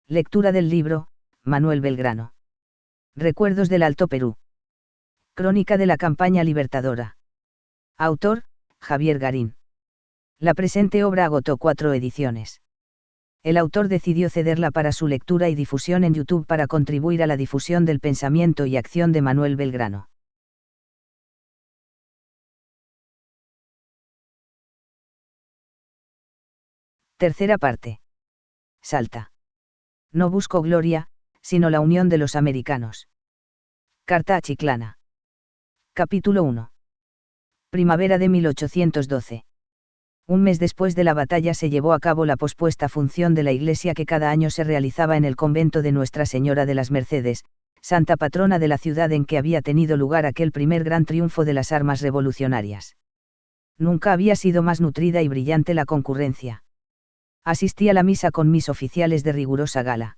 Lectura del libro, Manuel Belgrano. Recuerdos del Alto Perú. Crónica de la campaña libertadora. Autor, Javier Garín. La presente obra agotó 4 ediciones. El autor decidió cederla para su lectura y difusión en YouTube para contribuir a la difusión del pensamiento y acción de Manuel Belgrano. Tercera parte. Salta. No busco gloria, sino la unión de los americanos. Carta a Chiclana. Capítulo 1. Primavera de 1812. Un mes después de la batalla se llevó a cabo la pospuesta función de la iglesia que cada año se realizaba en el convento de Nuestra Señora de las Mercedes, santa patrona de la ciudad en que había tenido lugar aquel primer gran triunfo de las armas revolucionarias. Nunca había sido más nutrida y brillante la concurrencia. Asistí a la misa con mis oficiales de rigurosa gala.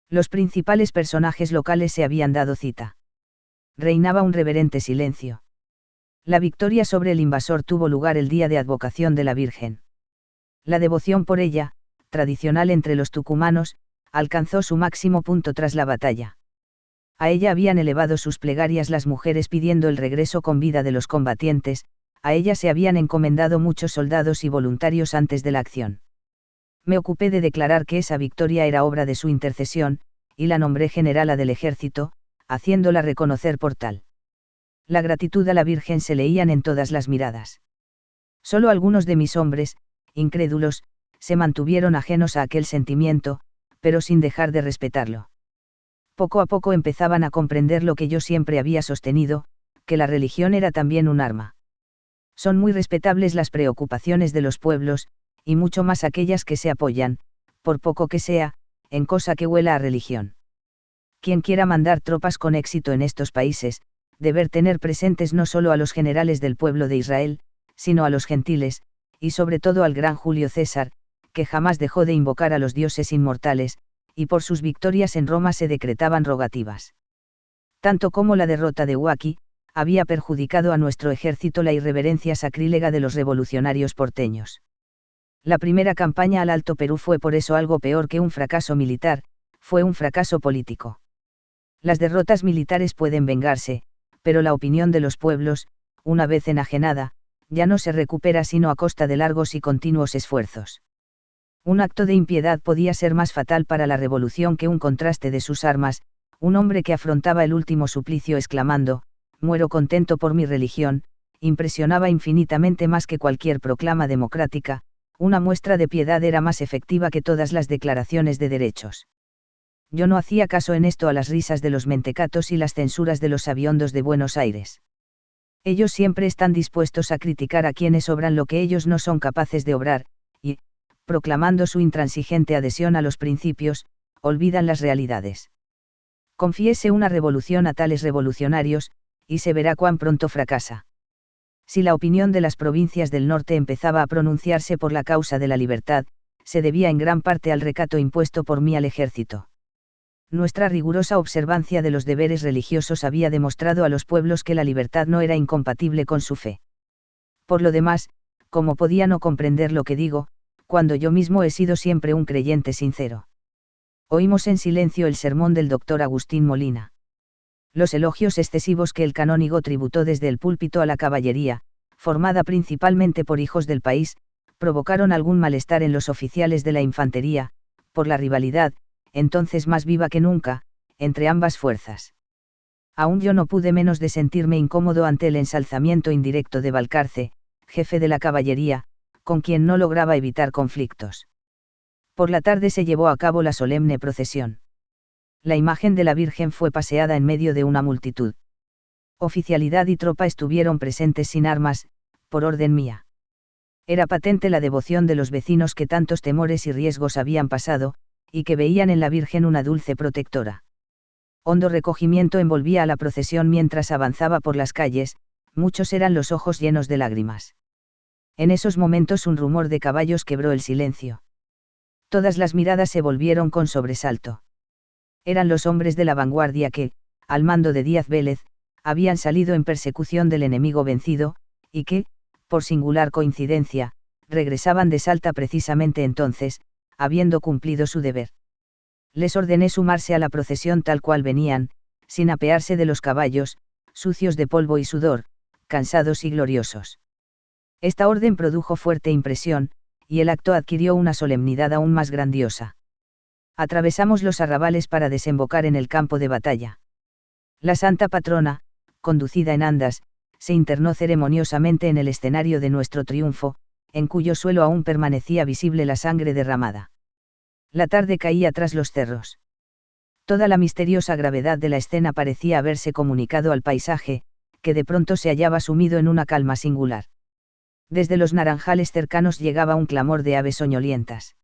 Los principales personajes locales se habían dado cita. Reinaba un reverente silencio. La victoria sobre el invasor tuvo lugar el día de advocación de la Virgen. La devoción por ella, tradicional entre los tucumanos, alcanzó su máximo punto tras la batalla. A ella habían elevado sus plegarias las mujeres pidiendo el regreso con vida de los combatientes, a ella se habían encomendado muchos soldados y voluntarios antes de la acción. Me ocupé de declarar que esa victoria era obra de su intercesión, y la nombré generala del ejército, haciéndola reconocer por tal. La gratitud a la Virgen se leían en todas las miradas. Solo algunos de mis hombres, incrédulos, se mantuvieron ajenos a aquel sentimiento, pero sin dejar de respetarlo. Poco a poco empezaban a comprender lo que yo siempre había sostenido, que la religión era también un arma. Son muy respetables las preocupaciones de los pueblos, y mucho más aquellas que se apoyan, por poco que sea, en cosa que huela a religión. Quien quiera mandar tropas con éxito en estos países, deber tener presentes no solo a los generales del pueblo de Israel, sino a los gentiles, y sobre todo al gran Julio César, que jamás dejó de invocar a los dioses inmortales, y por sus victorias en Roma se decretaban rogativas. Tanto como la derrota de Huaqui, había perjudicado a nuestro ejército la irreverencia sacrílega de los revolucionarios porteños. La primera campaña al Alto Perú fue por eso algo peor que un fracaso militar, fue un fracaso político. Las derrotas militares pueden vengarse, pero la opinión de los pueblos, una vez enajenada, ya no se recupera sino a costa de largos y continuos esfuerzos. Un acto de impiedad podía ser más fatal para la revolución que un contraste de sus armas, un hombre que afrontaba el último suplicio exclamando, «Muero contento por mi religión», impresionaba infinitamente más que cualquier proclama democrática, una muestra de piedad era más efectiva que todas las declaraciones de derechos. Yo no hacía caso en esto a las risas de los mentecatos y las censuras de los sabiondos de Buenos Aires. Ellos siempre están dispuestos a criticar a quienes obran lo que ellos no son capaces de obrar, y, proclamando su intransigente adhesión a los principios, olvidan las realidades. Confiese una revolución a tales revolucionarios, y se verá cuán pronto fracasa. Si la opinión de las provincias del norte empezaba a pronunciarse por la causa de la libertad, se debía en gran parte al recato impuesto por mí al ejército. Nuestra rigurosa observancia de los deberes religiosos había demostrado a los pueblos que la libertad no era incompatible con su fe. Por lo demás, ¿cómo podía no comprender lo que digo, cuando yo mismo he sido siempre un creyente sincero? Oímos en silencio el sermón del doctor Agustín Molina. Los elogios excesivos que el canónigo tributó desde el púlpito a la caballería, formada principalmente por hijos del país, provocaron algún malestar en los oficiales de la infantería, por la rivalidad, entonces más viva que nunca, entre ambas fuerzas. Aún yo no pude menos de sentirme incómodo ante el ensalzamiento indirecto de Balcarce, jefe de la caballería, con quien no lograba evitar conflictos. Por la tarde se llevó a cabo la solemne procesión. La imagen de la Virgen fue paseada en medio de una multitud. Oficialidad y tropa estuvieron presentes sin armas, por orden mía. Era patente la devoción de los vecinos que tantos temores y riesgos habían pasado, y que veían en la Virgen una dulce protectora. Hondo recogimiento envolvía a la procesión mientras avanzaba por las calles, muchos eran los ojos llenos de lágrimas. En esos momentos un rumor de caballos quebró el silencio. Todas las miradas se volvieron con sobresalto. Eran los hombres de la vanguardia que, al mando de Díaz Vélez, habían salido en persecución del enemigo vencido, y que, por singular coincidencia, regresaban de Salta precisamente entonces, habiendo cumplido su deber. Les ordené sumarse a la procesión tal cual venían, sin apearse de los caballos, sucios de polvo y sudor, cansados y gloriosos. Esta orden produjo fuerte impresión, y el acto adquirió una solemnidad aún más grandiosa. Atravesamos los arrabales para desembocar en el campo de batalla. La santa patrona, conducida en andas, se internó ceremoniosamente en el escenario de nuestro triunfo, en cuyo suelo aún permanecía visible la sangre derramada. La tarde caía tras los cerros. Toda la misteriosa gravedad de la escena parecía haberse comunicado al paisaje, que de pronto se hallaba sumido en una calma singular. Desde los naranjales cercanos llegaba un clamor de aves soñolientas.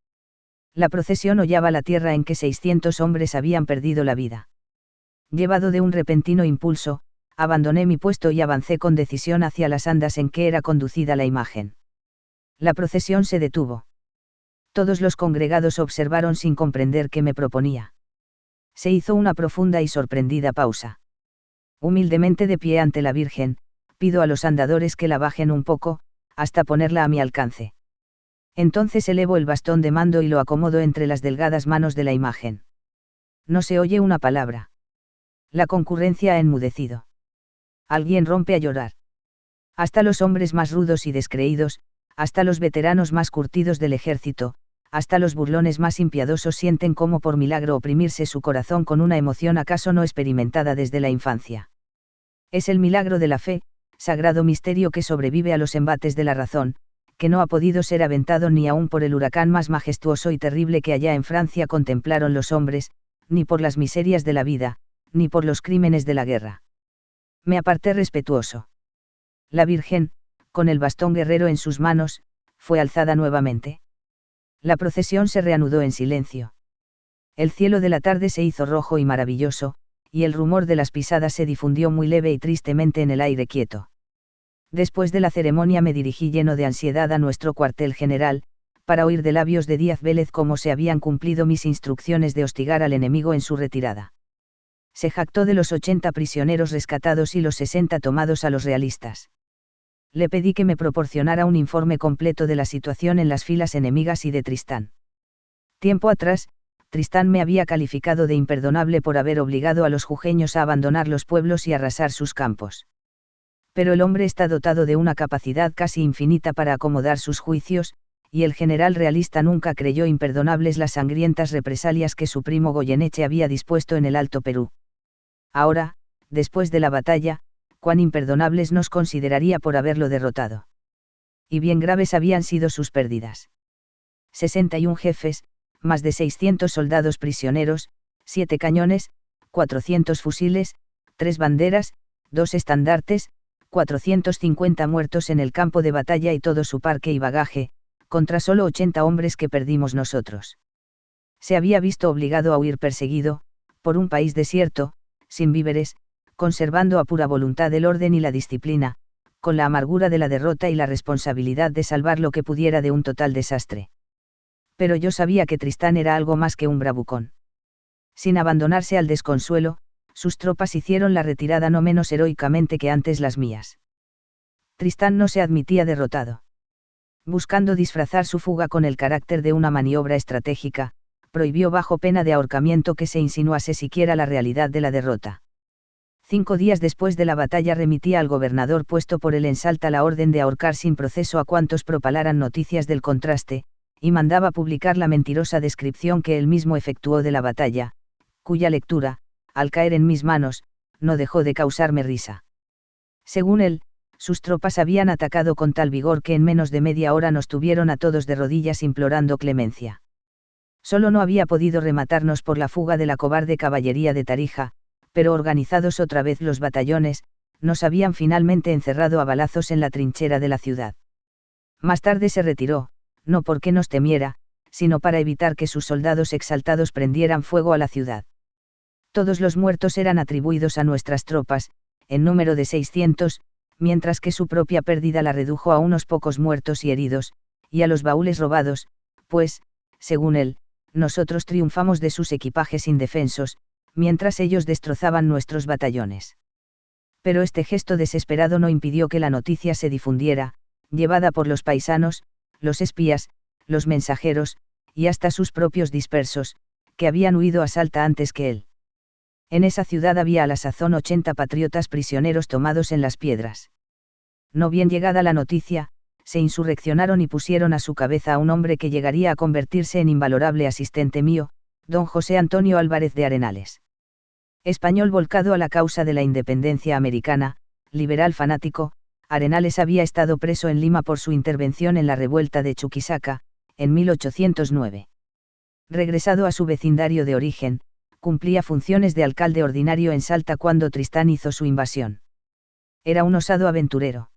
La procesión hollaba la tierra en que 600 hombres habían perdido la vida. Llevado de un repentino impulso, abandoné mi puesto y avancé con decisión hacia las andas en que era conducida la imagen. La procesión se detuvo. Todos los congregados observaron sin comprender qué me proponía. Se hizo una profunda y sorprendida pausa. Humildemente de pie ante la Virgen, pido a los andadores que la bajen un poco, hasta ponerla a mi alcance. Entonces elevo el bastón de mando y lo acomodo entre las delgadas manos de la imagen. No se oye una palabra. La concurrencia ha enmudecido. Alguien rompe a llorar. Hasta los hombres más rudos y descreídos, hasta los veteranos más curtidos del ejército, hasta los burlones más impiadosos sienten como por milagro oprimirse su corazón con una emoción acaso no experimentada desde la infancia. Es el milagro de la fe, sagrado misterio que sobrevive a los embates de la razón, que no ha podido ser aventado ni aún por el huracán más majestuoso y terrible que allá en Francia contemplaron los hombres, ni por las miserias de la vida, ni por los crímenes de la guerra. Me aparté respetuoso. La Virgen, con el bastón guerrero en sus manos, fue alzada nuevamente. La procesión se reanudó en silencio. El cielo de la tarde se hizo rojo y maravilloso, y el rumor de las pisadas se difundió muy leve y tristemente en el aire quieto. Después de la ceremonia me dirigí lleno de ansiedad a nuestro cuartel general, para oír de labios de Díaz Vélez cómo se habían cumplido mis instrucciones de hostigar al enemigo en su retirada. Se jactó de los 80 prisioneros rescatados y los 60 tomados a los realistas. Le pedí que me proporcionara un informe completo de la situación en las filas enemigas y de Tristán. Tiempo atrás, Tristán me había calificado de imperdonable por haber obligado a los jujeños a abandonar los pueblos y arrasar sus campos. Pero el hombre está dotado de una capacidad casi infinita para acomodar sus juicios, y el general realista nunca creyó imperdonables las sangrientas represalias que su primo Goyeneche había dispuesto en el Alto Perú. Ahora, después de la batalla, cuán imperdonables nos consideraría por haberlo derrotado. Y bien graves habían sido sus pérdidas. 61 jefes, más de 600 soldados prisioneros, 7 cañones, 400 fusiles, 3 banderas, 2 estandartes, 450 muertos en el campo de batalla y todo su parque y bagaje, contra solo 80 hombres que perdimos nosotros. Se había visto obligado a huir perseguido, por un país desierto, sin víveres, conservando a pura voluntad el orden y la disciplina, con la amargura de la derrota y la responsabilidad de salvar lo que pudiera de un total desastre. Pero yo sabía que Tristán era algo más que un bravucón. Sin abandonarse al desconsuelo, sus tropas hicieron la retirada no menos heroicamente que antes las mías. Tristán no se admitía derrotado. Buscando disfrazar su fuga con el carácter de una maniobra estratégica, prohibió bajo pena de ahorcamiento que se insinuase siquiera la realidad de la derrota. 5 días después de la batalla remitía al gobernador puesto por él en Salta la orden de ahorcar sin proceso a cuantos propalaran noticias del contraste, y mandaba publicar la mentirosa descripción que él mismo efectuó de la batalla, cuya lectura, al caer en mis manos, no dejó de causarme risa. Según él, sus tropas habían atacado con tal vigor que en menos de media hora nos tuvieron a todos de rodillas implorando clemencia. Solo no había podido rematarnos por la fuga de la cobarde caballería de Tarija, pero organizados otra vez los batallones, nos habían finalmente encerrado a balazos en la trinchera de la ciudad. Más tarde se retiró, no porque nos temiera, sino para evitar que sus soldados exaltados prendieran fuego a la ciudad. Todos los muertos eran atribuidos a nuestras tropas, en número de 600, mientras que su propia pérdida la redujo a unos pocos muertos y heridos, y a los baúles robados, pues, según él, nosotros triunfamos de sus equipajes indefensos, mientras ellos destrozaban nuestros batallones. Pero este gesto desesperado no impidió que la noticia se difundiera, llevada por los paisanos, los espías, los mensajeros, y hasta sus propios dispersos, que habían huido a Salta antes que él. En esa ciudad había a la sazón 80 patriotas prisioneros tomados en las piedras. No bien llegada la noticia, se insurreccionaron y pusieron a su cabeza a un hombre que llegaría a convertirse en invalorable asistente mío, don José Antonio Álvarez de Arenales. Español volcado a la causa de la independencia americana, liberal fanático, Arenales había estado preso en Lima por su intervención en la revuelta de Chuquisaca, en 1809. Regresado a su vecindario de origen, cumplía funciones de alcalde ordinario en Salta cuando Tristán hizo su invasión. Era un osado aventurero.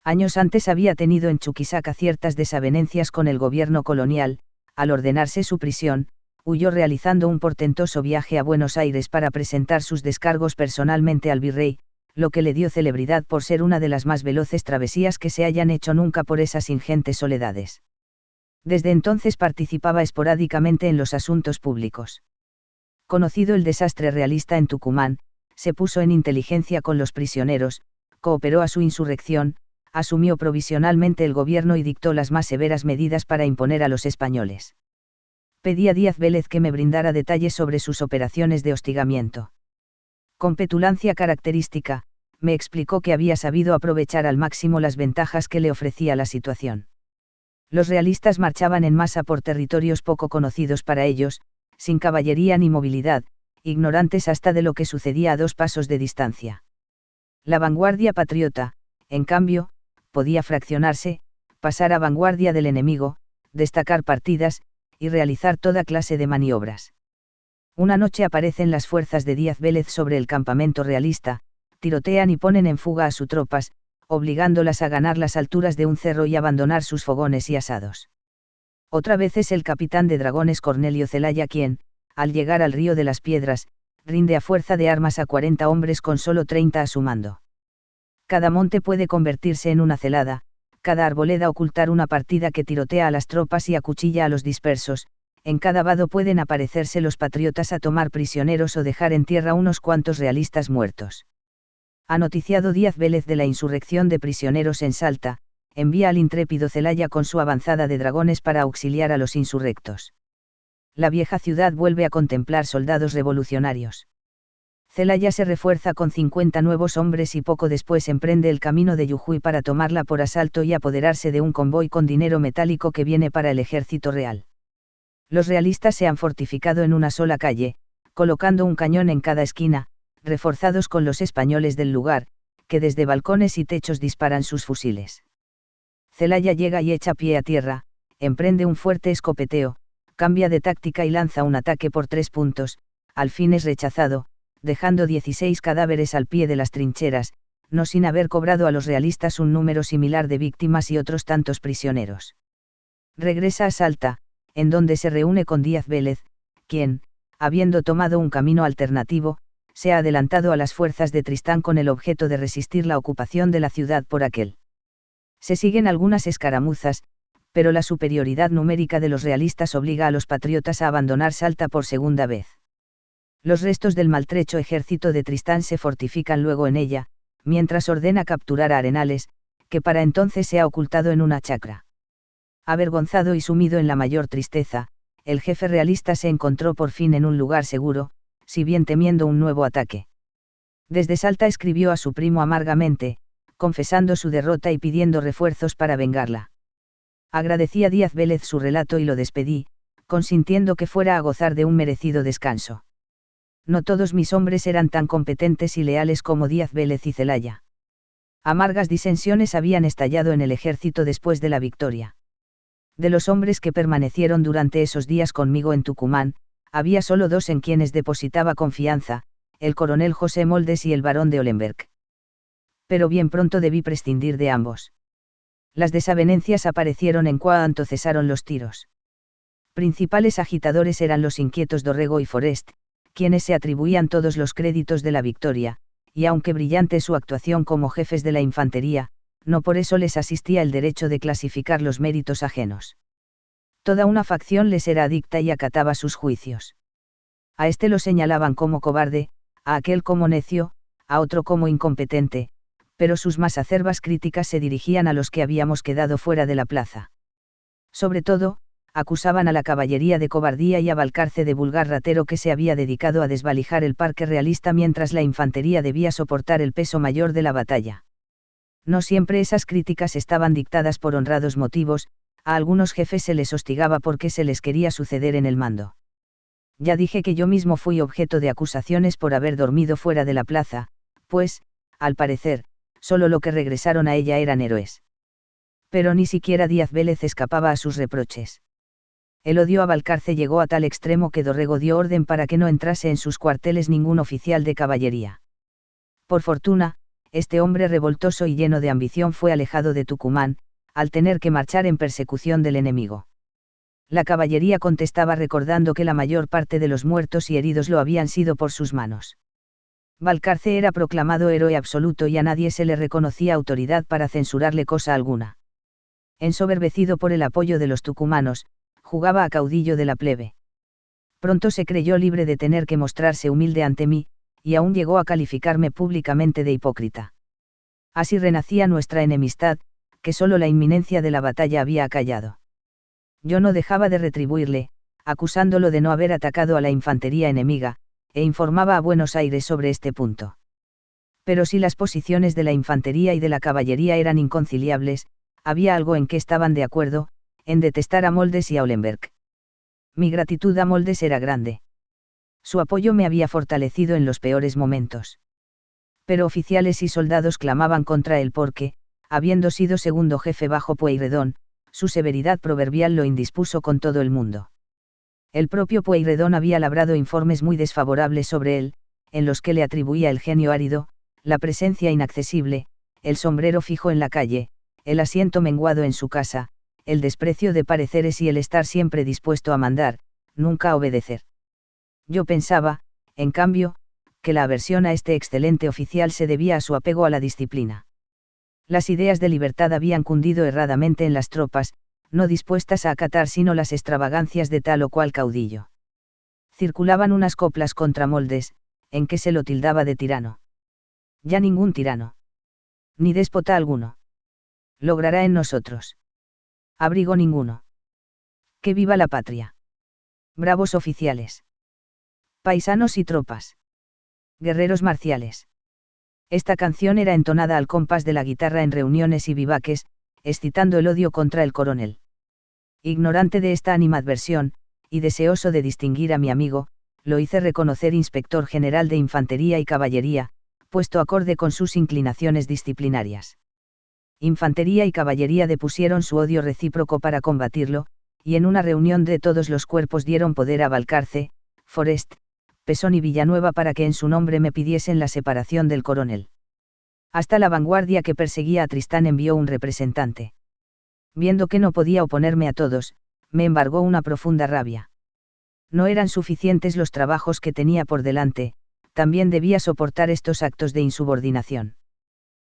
Años antes había tenido en Chuquisaca ciertas desavenencias con el gobierno colonial. Al ordenarse su prisión, huyó realizando un portentoso viaje a Buenos Aires para presentar sus descargos personalmente al virrey, lo que le dio celebridad por ser una de las más veloces travesías que se hayan hecho nunca por esas ingentes soledades. Desde entonces participaba esporádicamente en los asuntos públicos. Conocido el desastre realista en Tucumán, se puso en inteligencia con los prisioneros, cooperó a su insurrección, asumió provisionalmente el gobierno y dictó las más severas medidas para imponer a los españoles. Pedí a Díaz Vélez que me brindara detalles sobre sus operaciones de hostigamiento. Con petulancia característica, me explicó que había sabido aprovechar al máximo las ventajas que le ofrecía la situación. Los realistas marchaban en masa por territorios poco conocidos para ellos, sin caballería ni movilidad, ignorantes hasta de lo que sucedía a 2 pasos de distancia. La vanguardia patriota, en cambio, podía fraccionarse, pasar a vanguardia del enemigo, destacar partidas, y realizar toda clase de maniobras. Una noche aparecen las fuerzas de Díaz Vélez sobre el campamento realista, tirotean y ponen en fuga a sus tropas, obligándolas a ganar las alturas de un cerro y abandonar sus fogones y asados. Otra vez es el capitán de dragones Cornelio Zelaya quien, al llegar al río de las Piedras, rinde a fuerza de armas a 40 hombres con solo 30 a su mando. Cada monte puede convertirse en una celada, cada arboleda ocultar una partida que tirotea a las tropas y acuchilla a los dispersos, en cada vado pueden aparecerse los patriotas a tomar prisioneros o dejar en tierra unos cuantos realistas muertos. Ha noticiado Díaz Vélez de la insurrección de prisioneros en Salta, envía al intrépido Zelaya con su avanzada de dragones para auxiliar a los insurrectos. La vieja ciudad vuelve a contemplar soldados revolucionarios. Zelaya se refuerza con 50 nuevos hombres y poco después emprende el camino de Jujuy para tomarla por asalto y apoderarse de un convoy con dinero metálico que viene para el ejército real. Los realistas se han fortificado en una sola calle, colocando un cañón en cada esquina, reforzados con los españoles del lugar, que desde balcones y techos disparan sus fusiles. Zelaya llega y echa pie a tierra, emprende un fuerte escopeteo, cambia de táctica y lanza un ataque por 3 puntos, al fin es rechazado, dejando 16 cadáveres al pie de las trincheras, no sin haber cobrado a los realistas un número similar de víctimas y otros tantos prisioneros. Regresa a Salta, en donde se reúne con Díaz Vélez, quien, habiendo tomado un camino alternativo, se ha adelantado a las fuerzas de Tristán con el objeto de resistir la ocupación de la ciudad por aquel. Se siguen algunas escaramuzas, pero la superioridad numérica de los realistas obliga a los patriotas a abandonar Salta por segunda vez. Los restos del maltrecho ejército de Tristán se fortifican luego en ella, mientras ordena capturar a Arenales, que para entonces se ha ocultado en una chacra. Avergonzado y sumido en la mayor tristeza, el jefe realista se encontró por fin en un lugar seguro, si bien temiendo un nuevo ataque. Desde Salta escribió a su primo amargamente, confesando su derrota y pidiendo refuerzos para vengarla. Agradecí a Díaz Vélez su relato y lo despedí, consintiendo que fuera a gozar de un merecido descanso. No todos mis hombres eran tan competentes y leales como Díaz Vélez y Zelaya. Amargas disensiones habían estallado en el ejército después de la victoria. De los hombres que permanecieron durante esos días conmigo en Tucumán, había solo 2 en quienes depositaba confianza, el coronel José Moldes y el barón de Olenberg. Pero bien pronto debí prescindir de ambos. Las desavenencias aparecieron en cuanto cesaron los tiros. Principales agitadores eran los inquietos Dorrego y Forest, quienes se atribuían todos los créditos de la victoria, y aunque brillante su actuación como jefes de la infantería, no por eso les asistía el derecho de clasificar los méritos ajenos. Toda una facción les era adicta y acataba sus juicios. A este lo señalaban como cobarde, a aquel como necio, a otro como incompetente, pero sus más acerbas críticas se dirigían a los que habíamos quedado fuera de la plaza. Sobre todo, acusaban a la caballería de cobardía y a Balcarce de vulgar ratero que se había dedicado a desvalijar el parque realista mientras la infantería debía soportar el peso mayor de la batalla. No siempre esas críticas estaban dictadas por honrados motivos, a algunos jefes se les hostigaba porque se les quería suceder en el mando. Ya dije que yo mismo fui objeto de acusaciones por haber dormido fuera de la plaza, pues, al parecer, solo lo que regresaron a ella eran héroes. Pero ni siquiera Díaz Vélez escapaba a sus reproches. El odio a Balcarce llegó a tal extremo que Dorrego dio orden para que no entrase en sus cuarteles ningún oficial de caballería. Por fortuna, este hombre revoltoso y lleno de ambición fue alejado de Tucumán, al tener que marchar en persecución del enemigo. La caballería contestaba recordando que la mayor parte de los muertos y heridos lo habían sido por sus manos. Balcarce era proclamado héroe absoluto y a nadie se le reconocía autoridad para censurarle cosa alguna. Ensoberbecido por el apoyo de los tucumanos, jugaba a caudillo de la plebe. Pronto se creyó libre de tener que mostrarse humilde ante mí, y aún llegó a calificarme públicamente de hipócrita. Así renacía nuestra enemistad, que solo la inminencia de la batalla había acallado. Yo no dejaba de retribuirle, acusándolo de no haber atacado a la infantería enemiga, e informaba a Buenos Aires sobre este punto. Pero si las posiciones de la infantería y de la caballería eran inconciliables, había algo en que estaban de acuerdo, en detestar a Moldes y a Olenberg. Mi gratitud a Moldes era grande. Su apoyo me había fortalecido en los peores momentos. Pero oficiales y soldados clamaban contra él porque, habiendo sido segundo jefe bajo Pueyrredón, su severidad proverbial lo indispuso con todo el mundo. El propio Pueyrredón había labrado informes muy desfavorables sobre él, en los que le atribuía el genio árido, la presencia inaccesible, el sombrero fijo en la calle, el asiento menguado en su casa, el desprecio de pareceres y el estar siempre dispuesto a mandar, nunca a obedecer. Yo pensaba, en cambio, que la aversión a este excelente oficial se debía a su apego a la disciplina. Las ideas de libertad habían cundido erradamente en las tropas, no dispuestas a acatar sino las extravagancias de tal o cual caudillo. Circulaban unas coplas contra Moldes, en que se lo tildaba de tirano. Ya ningún tirano. Ni déspota alguno. Logrará en nosotros. Abrigo ninguno. Que viva la patria. Bravos oficiales. Paisanos y tropas. Guerreros marciales. Esta canción era entonada al compás de la guitarra en reuniones y vivaques, excitando el odio contra el coronel. Ignorante de esta animadversión, y deseoso de distinguir a mi amigo, lo hice reconocer inspector general de infantería y caballería, puesto acorde con sus inclinaciones disciplinarias. Infantería y caballería depusieron su odio recíproco para combatirlo, y en una reunión de todos los cuerpos dieron poder a Balcarce, Forest, Pesón y Villanueva para que en su nombre me pidiesen la separación del coronel. Hasta la vanguardia que perseguía a Tristán envió un representante. Viendo que no podía oponerme a todos, me embargó una profunda rabia. No eran suficientes los trabajos que tenía por delante, también debía soportar estos actos de insubordinación.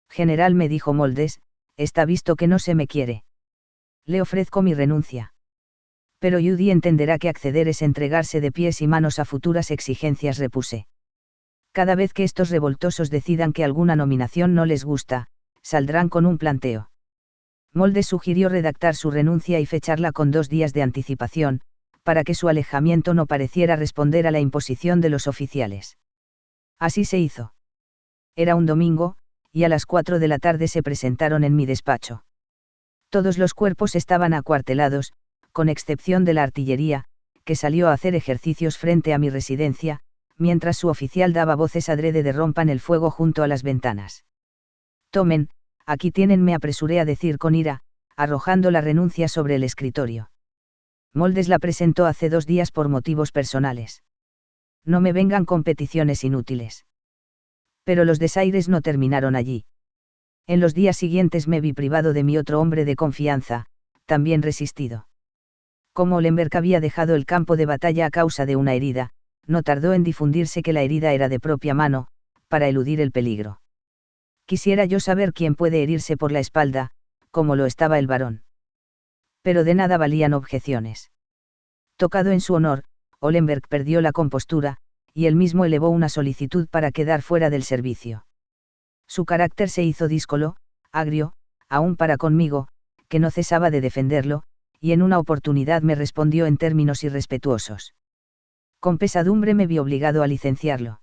General, me dijo Moldes, está visto que no se me quiere. Le ofrezco mi renuncia. Pero Judy entenderá que acceder es entregarse de pies y manos a futuras exigencias, repuse. Cada vez que estos revoltosos decidan que alguna nominación no les gusta, saldrán con un planteo. Moldes sugirió redactar su renuncia y fecharla con 2 días de anticipación, para que su alejamiento no pareciera responder a la imposición de los oficiales. Así se hizo. Era un domingo, y a las 4 de la tarde se presentaron en mi despacho. Todos los cuerpos estaban acuartelados, con excepción de la artillería, que salió a hacer ejercicios frente a mi residencia, mientras su oficial daba voces adrede de rompan el fuego junto a las ventanas. Tomen, aquí tienen, me apresuré a decir con ira, arrojando la renuncia sobre el escritorio. Moldes la presentó hace 2 días por motivos personales. No me vengan con peticiones inútiles. Pero los desaires no terminaron allí. En los días siguientes me vi privado de mi otro hombre de confianza, también resistido. Como Olenberg había dejado el campo de batalla a causa de una herida, no tardó en difundirse que la herida era de propia mano, para eludir el peligro. Quisiera yo saber quién puede herirse por la espalda, como lo estaba el varón. Pero de nada valían objeciones. Tocado en su honor, Olenberg perdió la compostura, y él mismo elevó una solicitud para quedar fuera del servicio. Su carácter se hizo díscolo, agrio, aún para conmigo, que no cesaba de defenderlo, y en una oportunidad me respondió en términos irrespetuosos. Con pesadumbre me vi obligado a licenciarlo.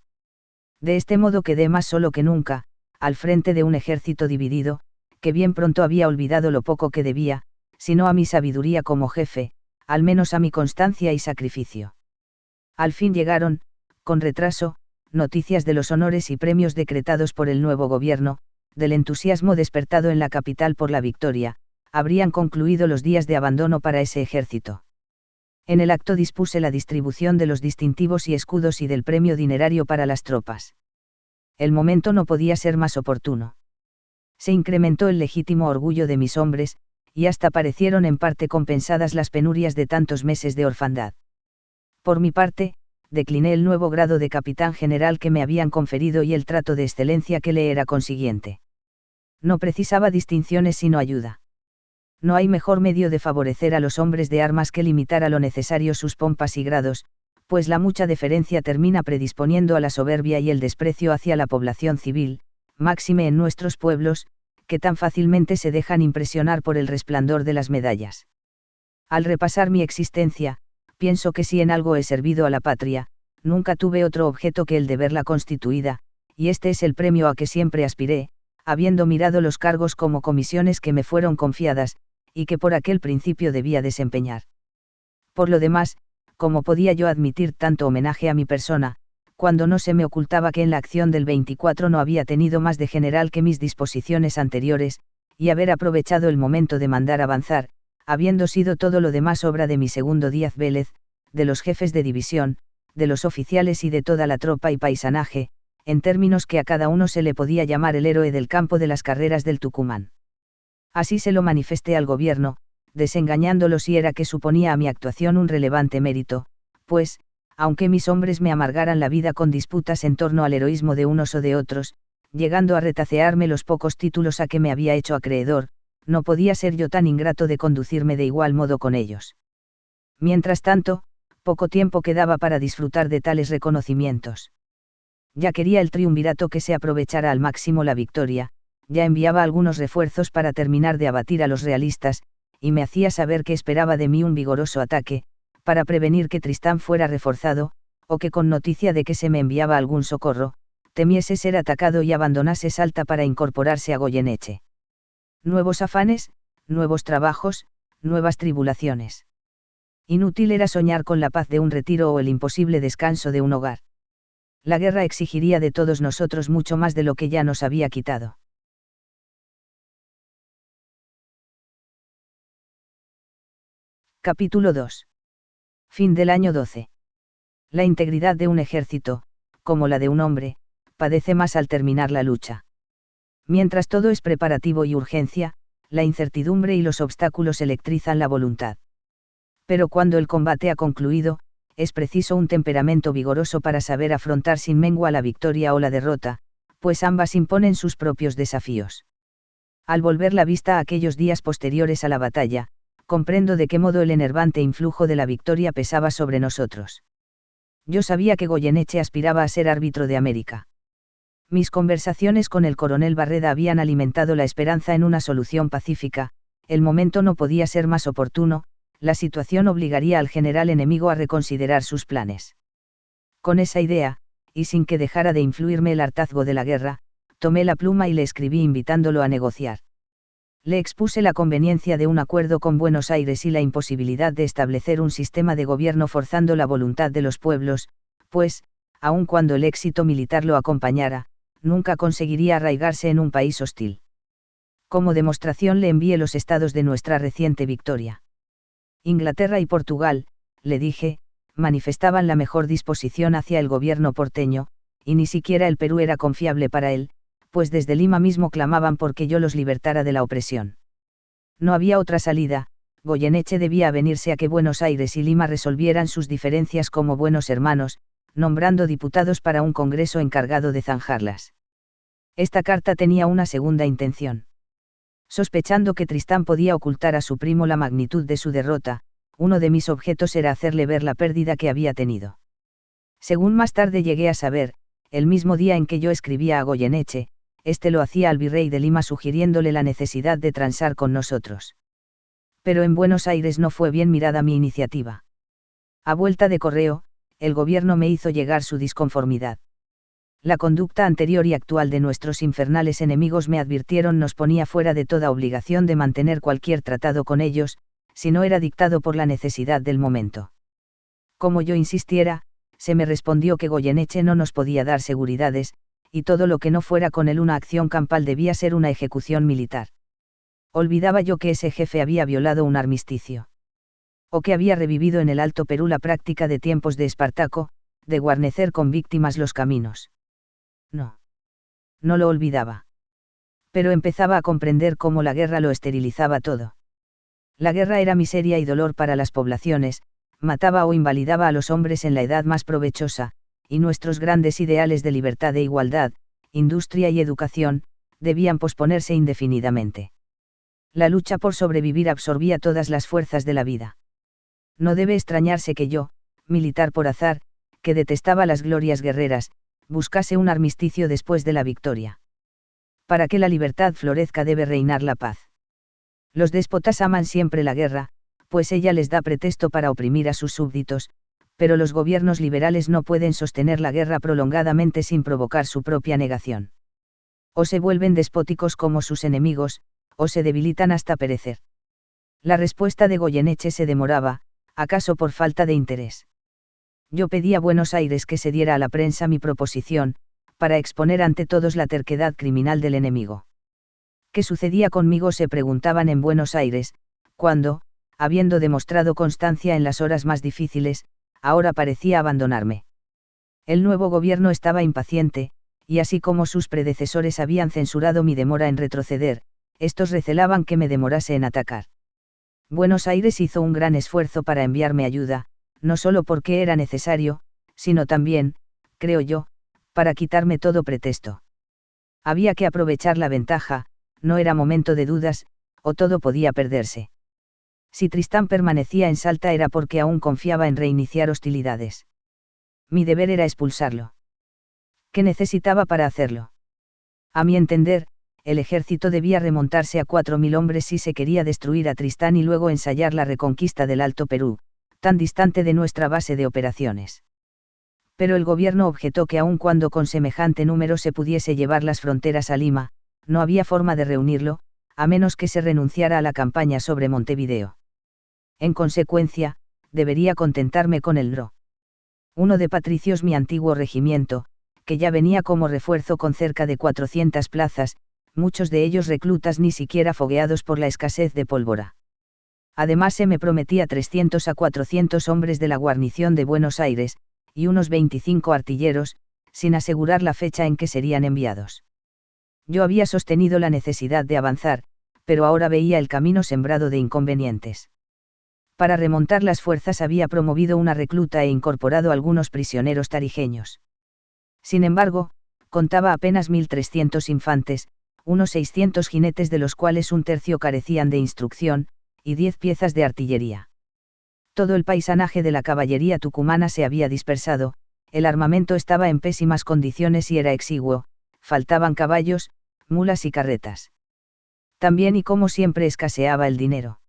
De este modo quedé más solo que nunca, al frente de un ejército dividido, que bien pronto había olvidado lo poco que debía, si no a mi sabiduría como jefe, al menos a mi constancia y sacrificio. Al fin llegaron, con retraso, noticias de los honores y premios decretados por el nuevo gobierno, del entusiasmo despertado en la capital por la victoria. Habrían concluido los días de abandono para ese ejército. En el acto dispuse la distribución de los distintivos y escudos y del premio dinerario para las tropas. El momento no podía ser más oportuno. Se incrementó el legítimo orgullo de mis hombres, y hasta parecieron en parte compensadas las penurias de tantos meses de orfandad. Por mi parte, decliné el nuevo grado de capitán general que me habían conferido y el trato de excelencia que le era consiguiente. No precisaba distinciones sino ayuda. No hay mejor medio de favorecer a los hombres de armas que limitar a lo necesario sus pompas y grados, pues la mucha deferencia termina predisponiendo a la soberbia y el desprecio hacia la población civil, máxime en nuestros pueblos, que tan fácilmente se dejan impresionar por el resplandor de las medallas. Al repasar mi existencia, pienso que si en algo he servido a la patria, nunca tuve otro objeto que el de verla constituida, y este es el premio a que siempre aspiré, habiendo mirado los cargos como comisiones que me fueron confiadas, y que por aquel principio debía desempeñar. Por lo demás, ¿cómo podía yo admitir tanto homenaje a mi persona, cuando no se me ocultaba que en la acción del 24 no había tenido más de general que mis disposiciones anteriores, y haber aprovechado el momento de mandar avanzar, habiendo sido todo lo demás obra de mi segundo Díaz Vélez, de los jefes de división, de los oficiales y de toda la tropa y paisanaje, en términos que a cada uno se le podía llamar el héroe del campo de las carreras del Tucumán? Así se lo manifesté al gobierno, desengañándolo si era que suponía a mi actuación un relevante mérito, pues, aunque mis hombres me amargaran la vida con disputas en torno al heroísmo de unos o de otros, llegando a retacearme los pocos títulos a que me había hecho acreedor, no podía ser yo tan ingrato de conducirme de igual modo con ellos. Mientras tanto, poco tiempo quedaba para disfrutar de tales reconocimientos. Ya quería el triunvirato que se aprovechara al máximo la victoria, ya enviaba algunos refuerzos para terminar de abatir a los realistas, y me hacía saber que esperaba de mí un vigoroso ataque, para prevenir que Tristán fuera reforzado, o que con noticia de que se me enviaba algún socorro, temiese ser atacado y abandonase Salta para incorporarse a Goyeneche. Nuevos afanes, nuevos trabajos, nuevas tribulaciones. Inútil era soñar con la paz de un retiro o el imposible descanso de un hogar. La guerra exigiría de todos nosotros mucho más de lo que ya nos había quitado. Capítulo 2. Fin del año 12. La integridad de un ejército, como la de un hombre, padece más al terminar la lucha. Mientras todo es preparativo y urgencia, la incertidumbre y los obstáculos electrizan la voluntad. Pero cuando el combate ha concluido, es preciso un temperamento vigoroso para saber afrontar sin mengua la victoria o la derrota, pues ambas imponen sus propios desafíos. Al volver la vista a aquellos días posteriores a la batalla, comprendo de qué modo el enervante influjo de la victoria pesaba sobre nosotros. Yo sabía que Goyeneche aspiraba a ser árbitro de América. Mis conversaciones con el coronel Barreda habían alimentado la esperanza en una solución pacífica, el momento no podía ser más oportuno, la situación obligaría al general enemigo a reconsiderar sus planes. Con esa idea, y sin que dejara de influirme el hartazgo de la guerra, tomé la pluma y le escribí invitándolo a negociar. Le expuse la conveniencia de un acuerdo con Buenos Aires y la imposibilidad de establecer un sistema de gobierno forzando la voluntad de los pueblos, pues, aun cuando el éxito militar lo acompañara, nunca conseguiría arraigarse en un país hostil. Como demostración le envié los estados de nuestra reciente victoria. Inglaterra y Portugal, le dije, manifestaban la mejor disposición hacia el gobierno porteño, y ni siquiera el Perú era confiable para él, pues desde Lima mismo clamaban porque yo los libertara de la opresión. No había otra salida, Goyeneche debía venirse a que Buenos Aires y Lima resolvieran sus diferencias como buenos hermanos, nombrando diputados para un congreso encargado de zanjarlas. Esta carta tenía una segunda intención. Sospechando que Tristán podía ocultar a su primo la magnitud de su derrota, uno de mis objetos era hacerle ver la pérdida que había tenido. Según más tarde llegué a saber, el mismo día en que yo escribía a Goyeneche, este lo hacía al virrey de Lima sugiriéndole la necesidad de transar con nosotros. Pero en Buenos Aires no fue bien mirada mi iniciativa. A vuelta de correo, el gobierno me hizo llegar su disconformidad. La conducta anterior y actual de nuestros infernales enemigos, me advirtieron, nos ponía fuera de toda obligación de mantener cualquier tratado con ellos, si no era dictado por la necesidad del momento. Como yo insistiera, se me respondió que Goyeneche no nos podía dar seguridades, y todo lo que no fuera con él una acción campal debía ser una ejecución militar. Olvidaba yo que ese jefe había violado un armisticio. O que había revivido en el Alto Perú la práctica de tiempos de Espartaco, de guarnecer con víctimas los caminos. No lo olvidaba. Pero empezaba a comprender cómo la guerra lo esterilizaba todo. La guerra era miseria y dolor para las poblaciones, mataba o invalidaba a los hombres en la edad más provechosa, y nuestros grandes ideales de libertad e igualdad, industria y educación, debían posponerse indefinidamente. La lucha por sobrevivir absorbía todas las fuerzas de la vida. No debe extrañarse que yo, militar por azar, que detestaba las glorias guerreras, buscase un armisticio después de la victoria. Para que la libertad florezca debe reinar la paz. Los déspotas aman siempre la guerra, pues ella les da pretexto para oprimir a sus súbditos, pero los gobiernos liberales no pueden sostener la guerra prolongadamente sin provocar su propia negación. O se vuelven despóticos como sus enemigos, o se debilitan hasta perecer. La respuesta de Goyeneche se demoraba, acaso por falta de interés. Yo pedí a Buenos Aires que se diera a la prensa mi proposición, para exponer ante todos la terquedad criminal del enemigo. ¿Qué sucedía conmigo?, se preguntaban en Buenos Aires, cuando, habiendo demostrado constancia en las horas más difíciles, ahora parecía abandonarme. El nuevo gobierno estaba impaciente, y así como sus predecesores habían censurado mi demora en retroceder, estos recelaban que me demorase en atacar. Buenos Aires hizo un gran esfuerzo para enviarme ayuda, no solo porque era necesario, sino también, creo yo, para quitarme todo pretexto. Había que aprovechar la ventaja, no era momento de dudas, o todo podía perderse. Si Tristán permanecía en Salta era porque aún confiaba en reiniciar hostilidades. Mi deber era expulsarlo. ¿Qué necesitaba para hacerlo? A mi entender, el ejército debía remontarse a 4.000 hombres si se quería destruir a Tristán y luego ensayar la reconquista del Alto Perú, tan distante de nuestra base de operaciones. Pero el gobierno objetó que aun cuando con semejante número se pudiese llevar las fronteras a Lima, no había forma de reunirlo, a menos que se renunciara a la campaña sobre Montevideo. En consecuencia, debería contentarme con el Gro. Uno de Patricios, mi antiguo regimiento, que ya venía como refuerzo con cerca de 400 plazas, muchos de ellos reclutas ni siquiera fogueados por la escasez de pólvora. Además se me prometía 300 a 400 hombres de la guarnición de Buenos Aires, y unos 25 artilleros, sin asegurar la fecha en que serían enviados. Yo había sostenido la necesidad de avanzar, pero ahora veía el camino sembrado de inconvenientes. Para remontar las fuerzas había promovido una recluta e incorporado algunos prisioneros tarijeños. Sin embargo, contaba apenas 1.300 infantes, unos 600 jinetes de los cuales un tercio carecían de instrucción, y 10 piezas de artillería. Todo el paisanaje de la caballería tucumana se había dispersado, el armamento estaba en pésimas condiciones y era exiguo, faltaban caballos, mulas y carretas. También y como siempre escaseaba el dinero.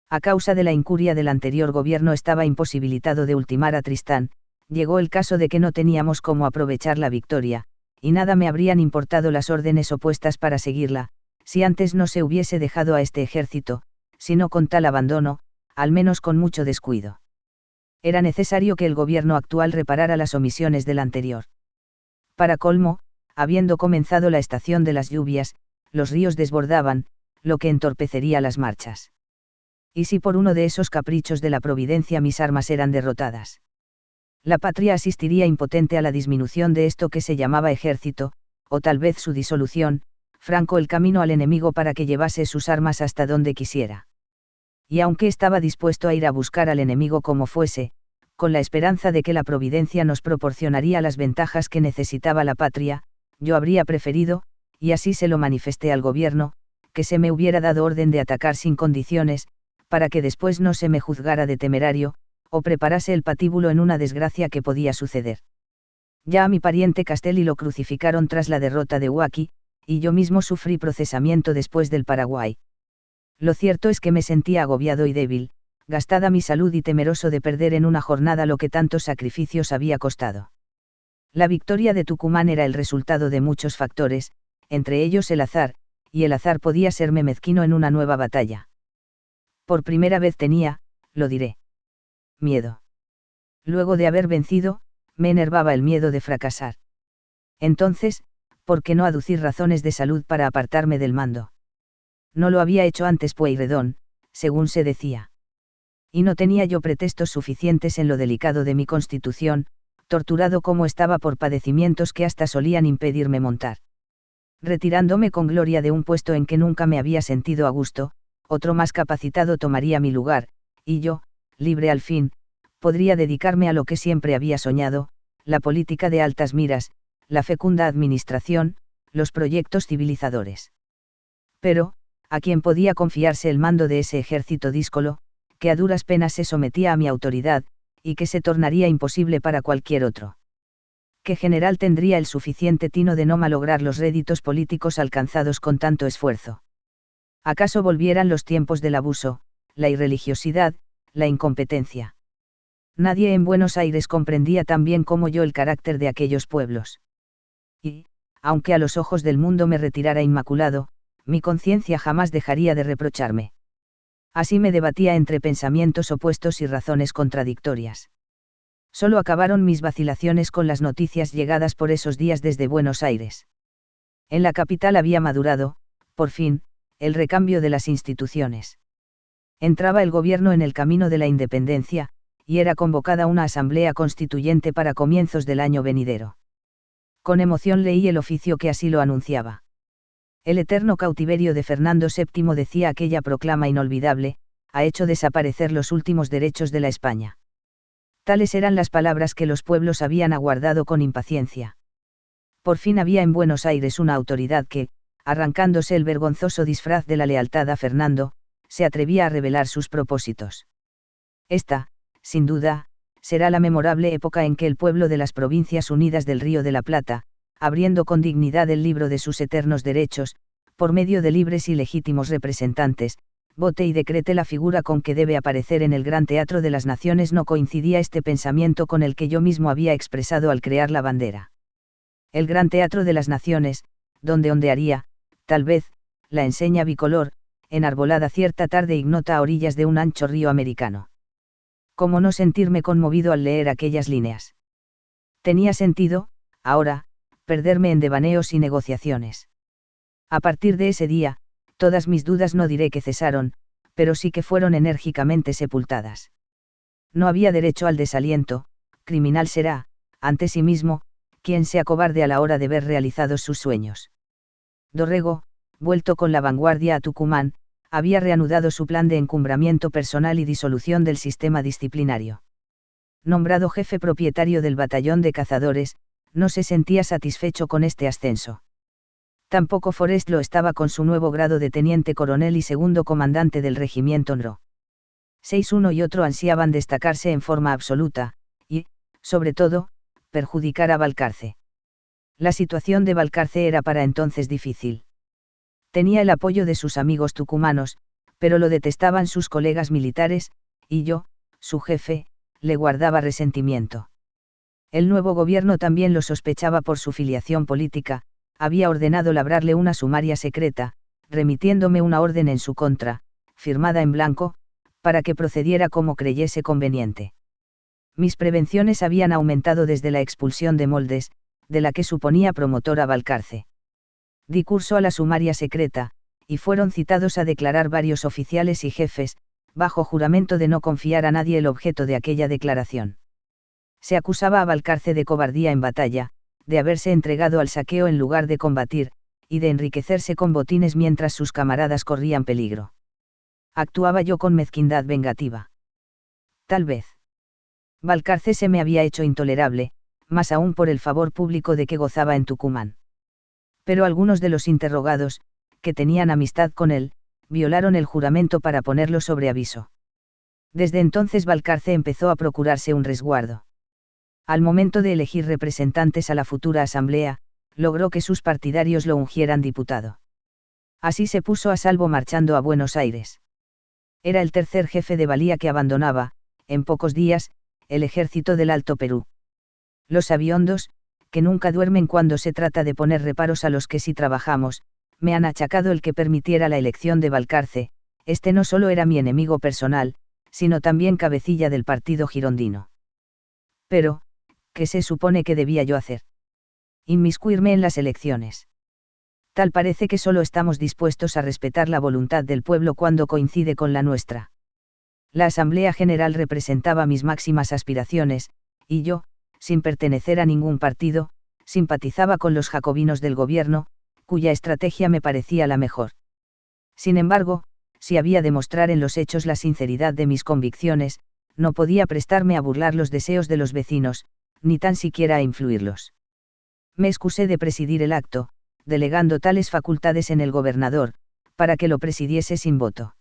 A causa de la incuria del anterior gobierno estaba imposibilitado de ultimar a Tristán, llegó el caso de que no teníamos cómo aprovechar la victoria, y nada me habrían importado las órdenes opuestas para seguirla, si antes no se hubiese dejado a este ejército, sino con tal abandono, al menos con mucho descuido. Era necesario que el gobierno actual reparara las omisiones del anterior. Para colmo, habiendo comenzado la estación de las lluvias, los ríos desbordaban, lo que entorpecería las marchas. ¿Y si por uno de esos caprichos de la providencia mis armas eran derrotadas? La patria asistiría impotente a la disminución de esto que se llamaba ejército, o tal vez su disolución, franco el camino al enemigo para que llevase sus armas hasta donde quisiera. Y aunque estaba dispuesto a ir a buscar al enemigo como fuese, con la esperanza de que la providencia nos proporcionaría las ventajas que necesitaba la patria, yo habría preferido, y así se lo manifesté al gobierno, que se me hubiera dado orden de atacar sin condiciones, para que después no se me juzgara de temerario, o preparase el patíbulo en una desgracia que podía suceder. Ya a mi pariente Castelli lo crucificaron tras la derrota de Huaki, y yo mismo sufrí procesamiento después del Paraguay. Lo cierto es que me sentía agobiado y débil, gastada mi salud y temeroso de perder en una jornada lo que tantos sacrificios había costado. La victoria de Tucumán era el resultado de muchos factores, entre ellos el azar, y el azar podía serme mezquino en una nueva batalla. Por primera vez tenía, lo diré, miedo. Luego de haber vencido, me enervaba el miedo de fracasar. Entonces, ¿por qué no aducir razones de salud para apartarme del mando? No lo había hecho antes Pueyrredón, según se decía. Y no tenía yo pretextos suficientes en lo delicado de mi constitución, torturado como estaba por padecimientos que hasta solían impedirme montar. Retirándome con gloria de un puesto en que nunca me había sentido a gusto, otro más capacitado tomaría mi lugar, y yo, libre al fin, podría dedicarme a lo que siempre había soñado, la política de altas miras, la fecunda administración, los proyectos civilizadores. Pero, ¿a quién podía confiarse el mando de ese ejército díscolo, que a duras penas se sometía a mi autoridad, y que se tornaría imposible para cualquier otro? ¿Qué general tendría el suficiente tino de no malograr los réditos políticos alcanzados con tanto esfuerzo? ¿Acaso volvieran los tiempos del abuso, la irreligiosidad, la incompetencia? Nadie en Buenos Aires comprendía tan bien como yo el carácter de aquellos pueblos. Y, aunque a los ojos del mundo me retirara inmaculado, mi conciencia jamás dejaría de reprocharme. Así me debatía entre pensamientos opuestos y razones contradictorias. Solo acabaron mis vacilaciones con las noticias llegadas por esos días desde Buenos Aires. En la capital había madurado, por fin, el recambio de las instituciones. Entraba el gobierno en el camino de la independencia, y era convocada una asamblea constituyente para comienzos del año venidero. Con emoción leí el oficio que así lo anunciaba. El eterno cautiverio de Fernando VII, decía aquella proclama inolvidable, ha hecho desaparecer los últimos derechos de la España. Tales eran las palabras que los pueblos habían aguardado con impaciencia. Por fin había en Buenos Aires una autoridad que, arrancándose el vergonzoso disfraz de la lealtad a Fernando, se atrevía a revelar sus propósitos. Esta, sin duda, será la memorable época en que el pueblo de las Provincias Unidas del Río de la Plata, abriendo con dignidad el libro de sus eternos derechos, por medio de libres y legítimos representantes, vote y decrete la figura con que debe aparecer en el Gran Teatro de las Naciones. No coincidía este pensamiento con el que yo mismo había expresado al crear la bandera. El Gran Teatro de las Naciones, donde ondearía, tal vez, la enseña bicolor, enarbolada cierta tarde ignota a orillas de un ancho río americano. ¿Cómo no sentirme conmovido al leer aquellas líneas? Tenía sentido, ahora, perderme en devaneos y negociaciones. A partir de ese día, todas mis dudas no diré que cesaron, pero sí que fueron enérgicamente sepultadas. No había derecho al desaliento, criminal será, ante sí mismo, quien se acobarde a la hora de ver realizados sus sueños. Dorrego, vuelto con la vanguardia a Tucumán, había reanudado su plan de encumbramiento personal y disolución del sistema disciplinario. Nombrado jefe propietario del batallón de cazadores, no se sentía satisfecho con este ascenso. Tampoco Forrest lo estaba con su nuevo grado de teniente coronel y segundo comandante del regimiento No. 6. Uno y otro ansiaban destacarse en forma absoluta, y, sobre todo, perjudicar a Balcarce. La situación de Balcarce era para entonces difícil. Tenía el apoyo de sus amigos tucumanos, pero lo detestaban sus colegas militares, y yo, su jefe, le guardaba resentimiento. El nuevo gobierno también lo sospechaba por su filiación política, había ordenado labrarle una sumaria secreta, remitiéndome una orden en su contra, firmada en blanco, para que procediera como creyese conveniente. Mis prevenciones habían aumentado desde la expulsión de Moldes, de la que suponía promotor a Balcarce. Di curso a la sumaria secreta, y fueron citados a declarar varios oficiales y jefes, bajo juramento de no confiar a nadie el objeto de aquella declaración. Se acusaba a Balcarce de cobardía en batalla, de haberse entregado al saqueo en lugar de combatir, y de enriquecerse con botines mientras sus camaradas corrían peligro. Actuaba yo con mezquindad vengativa. Tal vez. Balcarce se me había hecho intolerable, más aún por el favor público de que gozaba en Tucumán. Pero algunos de los interrogados, que tenían amistad con él, violaron el juramento para ponerlo sobre aviso. Desde entonces Balcarce empezó a procurarse un resguardo. Al momento de elegir representantes a la futura asamblea, logró que sus partidarios lo ungieran diputado. Así se puso a salvo marchando a Buenos Aires. Era el tercer jefe de valía que abandonaba, en pocos días, el ejército del Alto Perú. Los sabiondos, que nunca duermen cuando se trata de poner reparos a los que sí trabajamos, me han achacado el que permitiera la elección de Balcarce. Este no solo era mi enemigo personal, sino también cabecilla del partido girondino. Pero, ¿qué se supone que debía yo hacer? Inmiscuirme en las elecciones. Tal parece que solo estamos dispuestos a respetar la voluntad del pueblo cuando coincide con la nuestra. La Asamblea General representaba mis máximas aspiraciones, y yo, sin pertenecer a ningún partido, simpatizaba con los jacobinos del gobierno, cuya estrategia me parecía la mejor. Sin embargo, si había de mostrar en los hechos la sinceridad de mis convicciones, no podía prestarme a burlar los deseos de los vecinos, ni tan siquiera a influirlos. Me excusé de presidir el acto, delegando tales facultades en el gobernador, para que lo presidiese sin voto.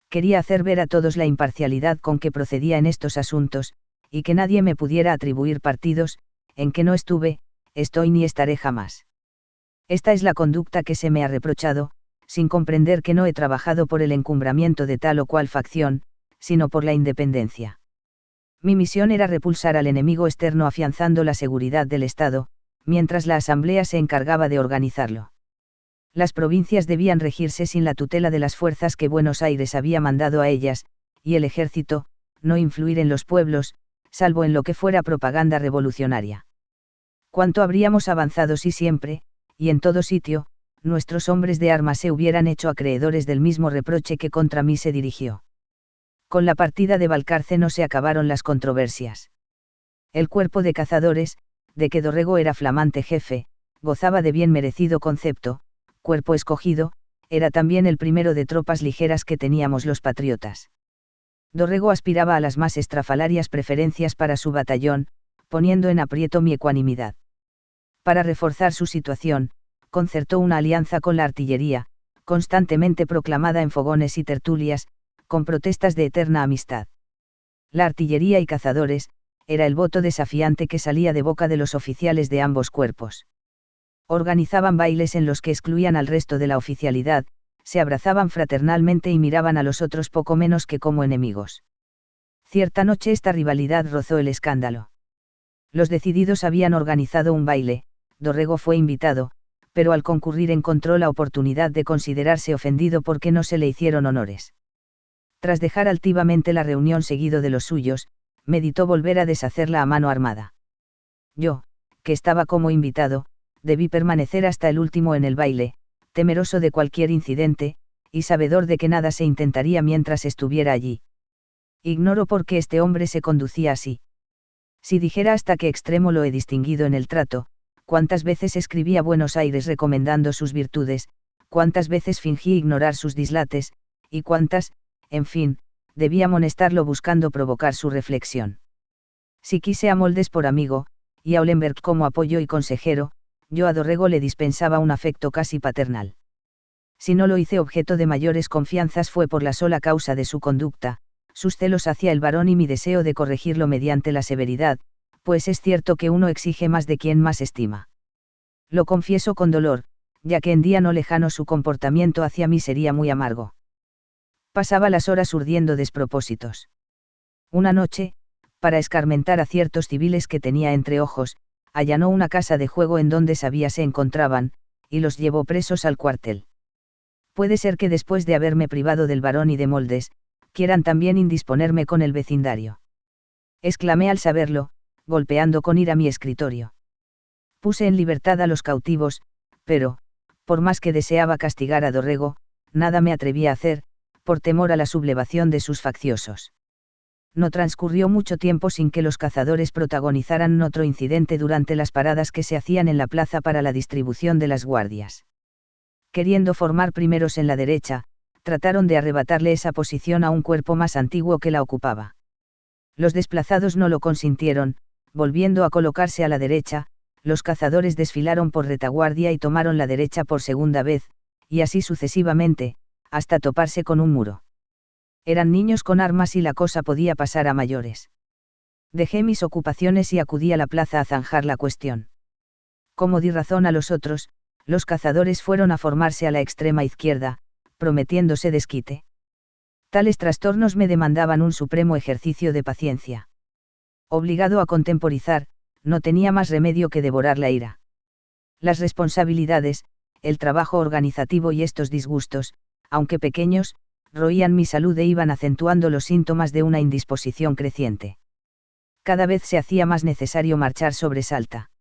Quería hacer ver a todos la imparcialidad con que procedía en estos asuntos, y que nadie me pudiera atribuir partidos, en que no estuve, estoy ni estaré jamás. Esta es la conducta que se me ha reprochado, sin comprender que no he trabajado por el encumbramiento de tal o cual facción, sino por la independencia. Mi misión era repulsar al enemigo externo afianzando la seguridad del Estado, mientras la Asamblea se encargaba de organizarlo. Las provincias debían regirse sin la tutela de las fuerzas que Buenos Aires había mandado a ellas, y el ejército, no influir en los pueblos, salvo en lo que fuera propaganda revolucionaria. ¿Cuánto habríamos avanzado si siempre, y en todo sitio, nuestros hombres de armas se hubieran hecho acreedores del mismo reproche que contra mí se dirigió? Con la partida de Balcarce no se acabaron las controversias. El cuerpo de cazadores, de que Dorrego era flamante jefe, gozaba de bien merecido concepto. Cuerpo escogido, era también el primero de tropas ligeras que teníamos los patriotas. Dorrego aspiraba a las más estrafalarias preferencias para su batallón, poniendo en aprieto mi ecuanimidad. Para reforzar su situación, concertó una alianza con la artillería, constantemente proclamada en fogones y tertulias, con protestas de eterna amistad. La artillería y cazadores, era el voto desafiante que salía de boca de los oficiales de ambos cuerpos. Organizaban bailes en los que excluían al resto de la oficialidad, se abrazaban fraternalmente y miraban a los otros poco menos que como enemigos. Cierta noche esta rivalidad rozó el escándalo. Los decididos habían organizado un baile, Dorrego fue invitado, pero al concurrir encontró la oportunidad de considerarse ofendido porque no se le hicieron honores. Tras dejar altivamente la reunión seguido de los suyos, meditó volver a deshacerla a mano armada. Yo, que estaba como invitado, debí permanecer hasta el último en el baile, temeroso de cualquier incidente, y sabedor de que nada se intentaría mientras estuviera allí. Ignoro por qué este hombre se conducía así. Si dijera hasta qué extremo lo he distinguido en el trato, cuántas veces escribí a Buenos Aires recomendando sus virtudes, cuántas veces fingí ignorar sus dislates, y cuántas, en fin, debí amonestarlo buscando provocar su reflexión. Si quise a Moldes por amigo, y a Olenberg como apoyo y consejero, yo a Dorrego le dispensaba un afecto casi paternal. Si no lo hice objeto de mayores confianzas fue por la sola causa de su conducta, sus celos hacia el varón y mi deseo de corregirlo mediante la severidad, pues es cierto que uno exige más de quien más estima. Lo confieso con dolor, ya que en día no lejano su comportamiento hacia mí sería muy amargo. Pasaba las horas urdiendo despropósitos. Una noche, para escarmentar a ciertos civiles que tenía entre ojos, allanó una casa de juego en donde sabía se encontraban, y los llevó presos al cuartel. Puede ser que después de haberme privado del varón y de Moldes, quieran también indisponerme con el vecindario. Exclamé al saberlo, golpeando con ira mi escritorio. Puse en libertad a los cautivos, pero, por más que deseaba castigar a Dorrego, nada me atreví a hacer, por temor a la sublevación de sus facciosos. No transcurrió mucho tiempo sin que los cazadores protagonizaran otro incidente durante las paradas que se hacían en la plaza para la distribución de las guardias. Queriendo formar primeros en la derecha, trataron de arrebatarle esa posición a un cuerpo más antiguo que la ocupaba. Los desplazados no lo consintieron, volviendo a colocarse a la derecha, los cazadores desfilaron por retaguardia y tomaron la derecha por segunda vez, y así sucesivamente, hasta toparse con un muro. Eran niños con armas y la cosa podía pasar a mayores. Dejé mis ocupaciones y acudí a la plaza a zanjar la cuestión. Como di razón a los otros, Los cazadores fueron a formarse a la extrema izquierda, prometiéndose desquite. Tales trastornos me demandaban un supremo ejercicio de paciencia. Obligado a contemporizar, no tenía más remedio que devorar la ira. Las responsabilidades, el trabajo organizativo y estos disgustos, aunque pequeños, roían mi salud e iban acentuando los síntomas de una indisposición creciente. Cada vez se hacía más necesario marchar sobre Salta.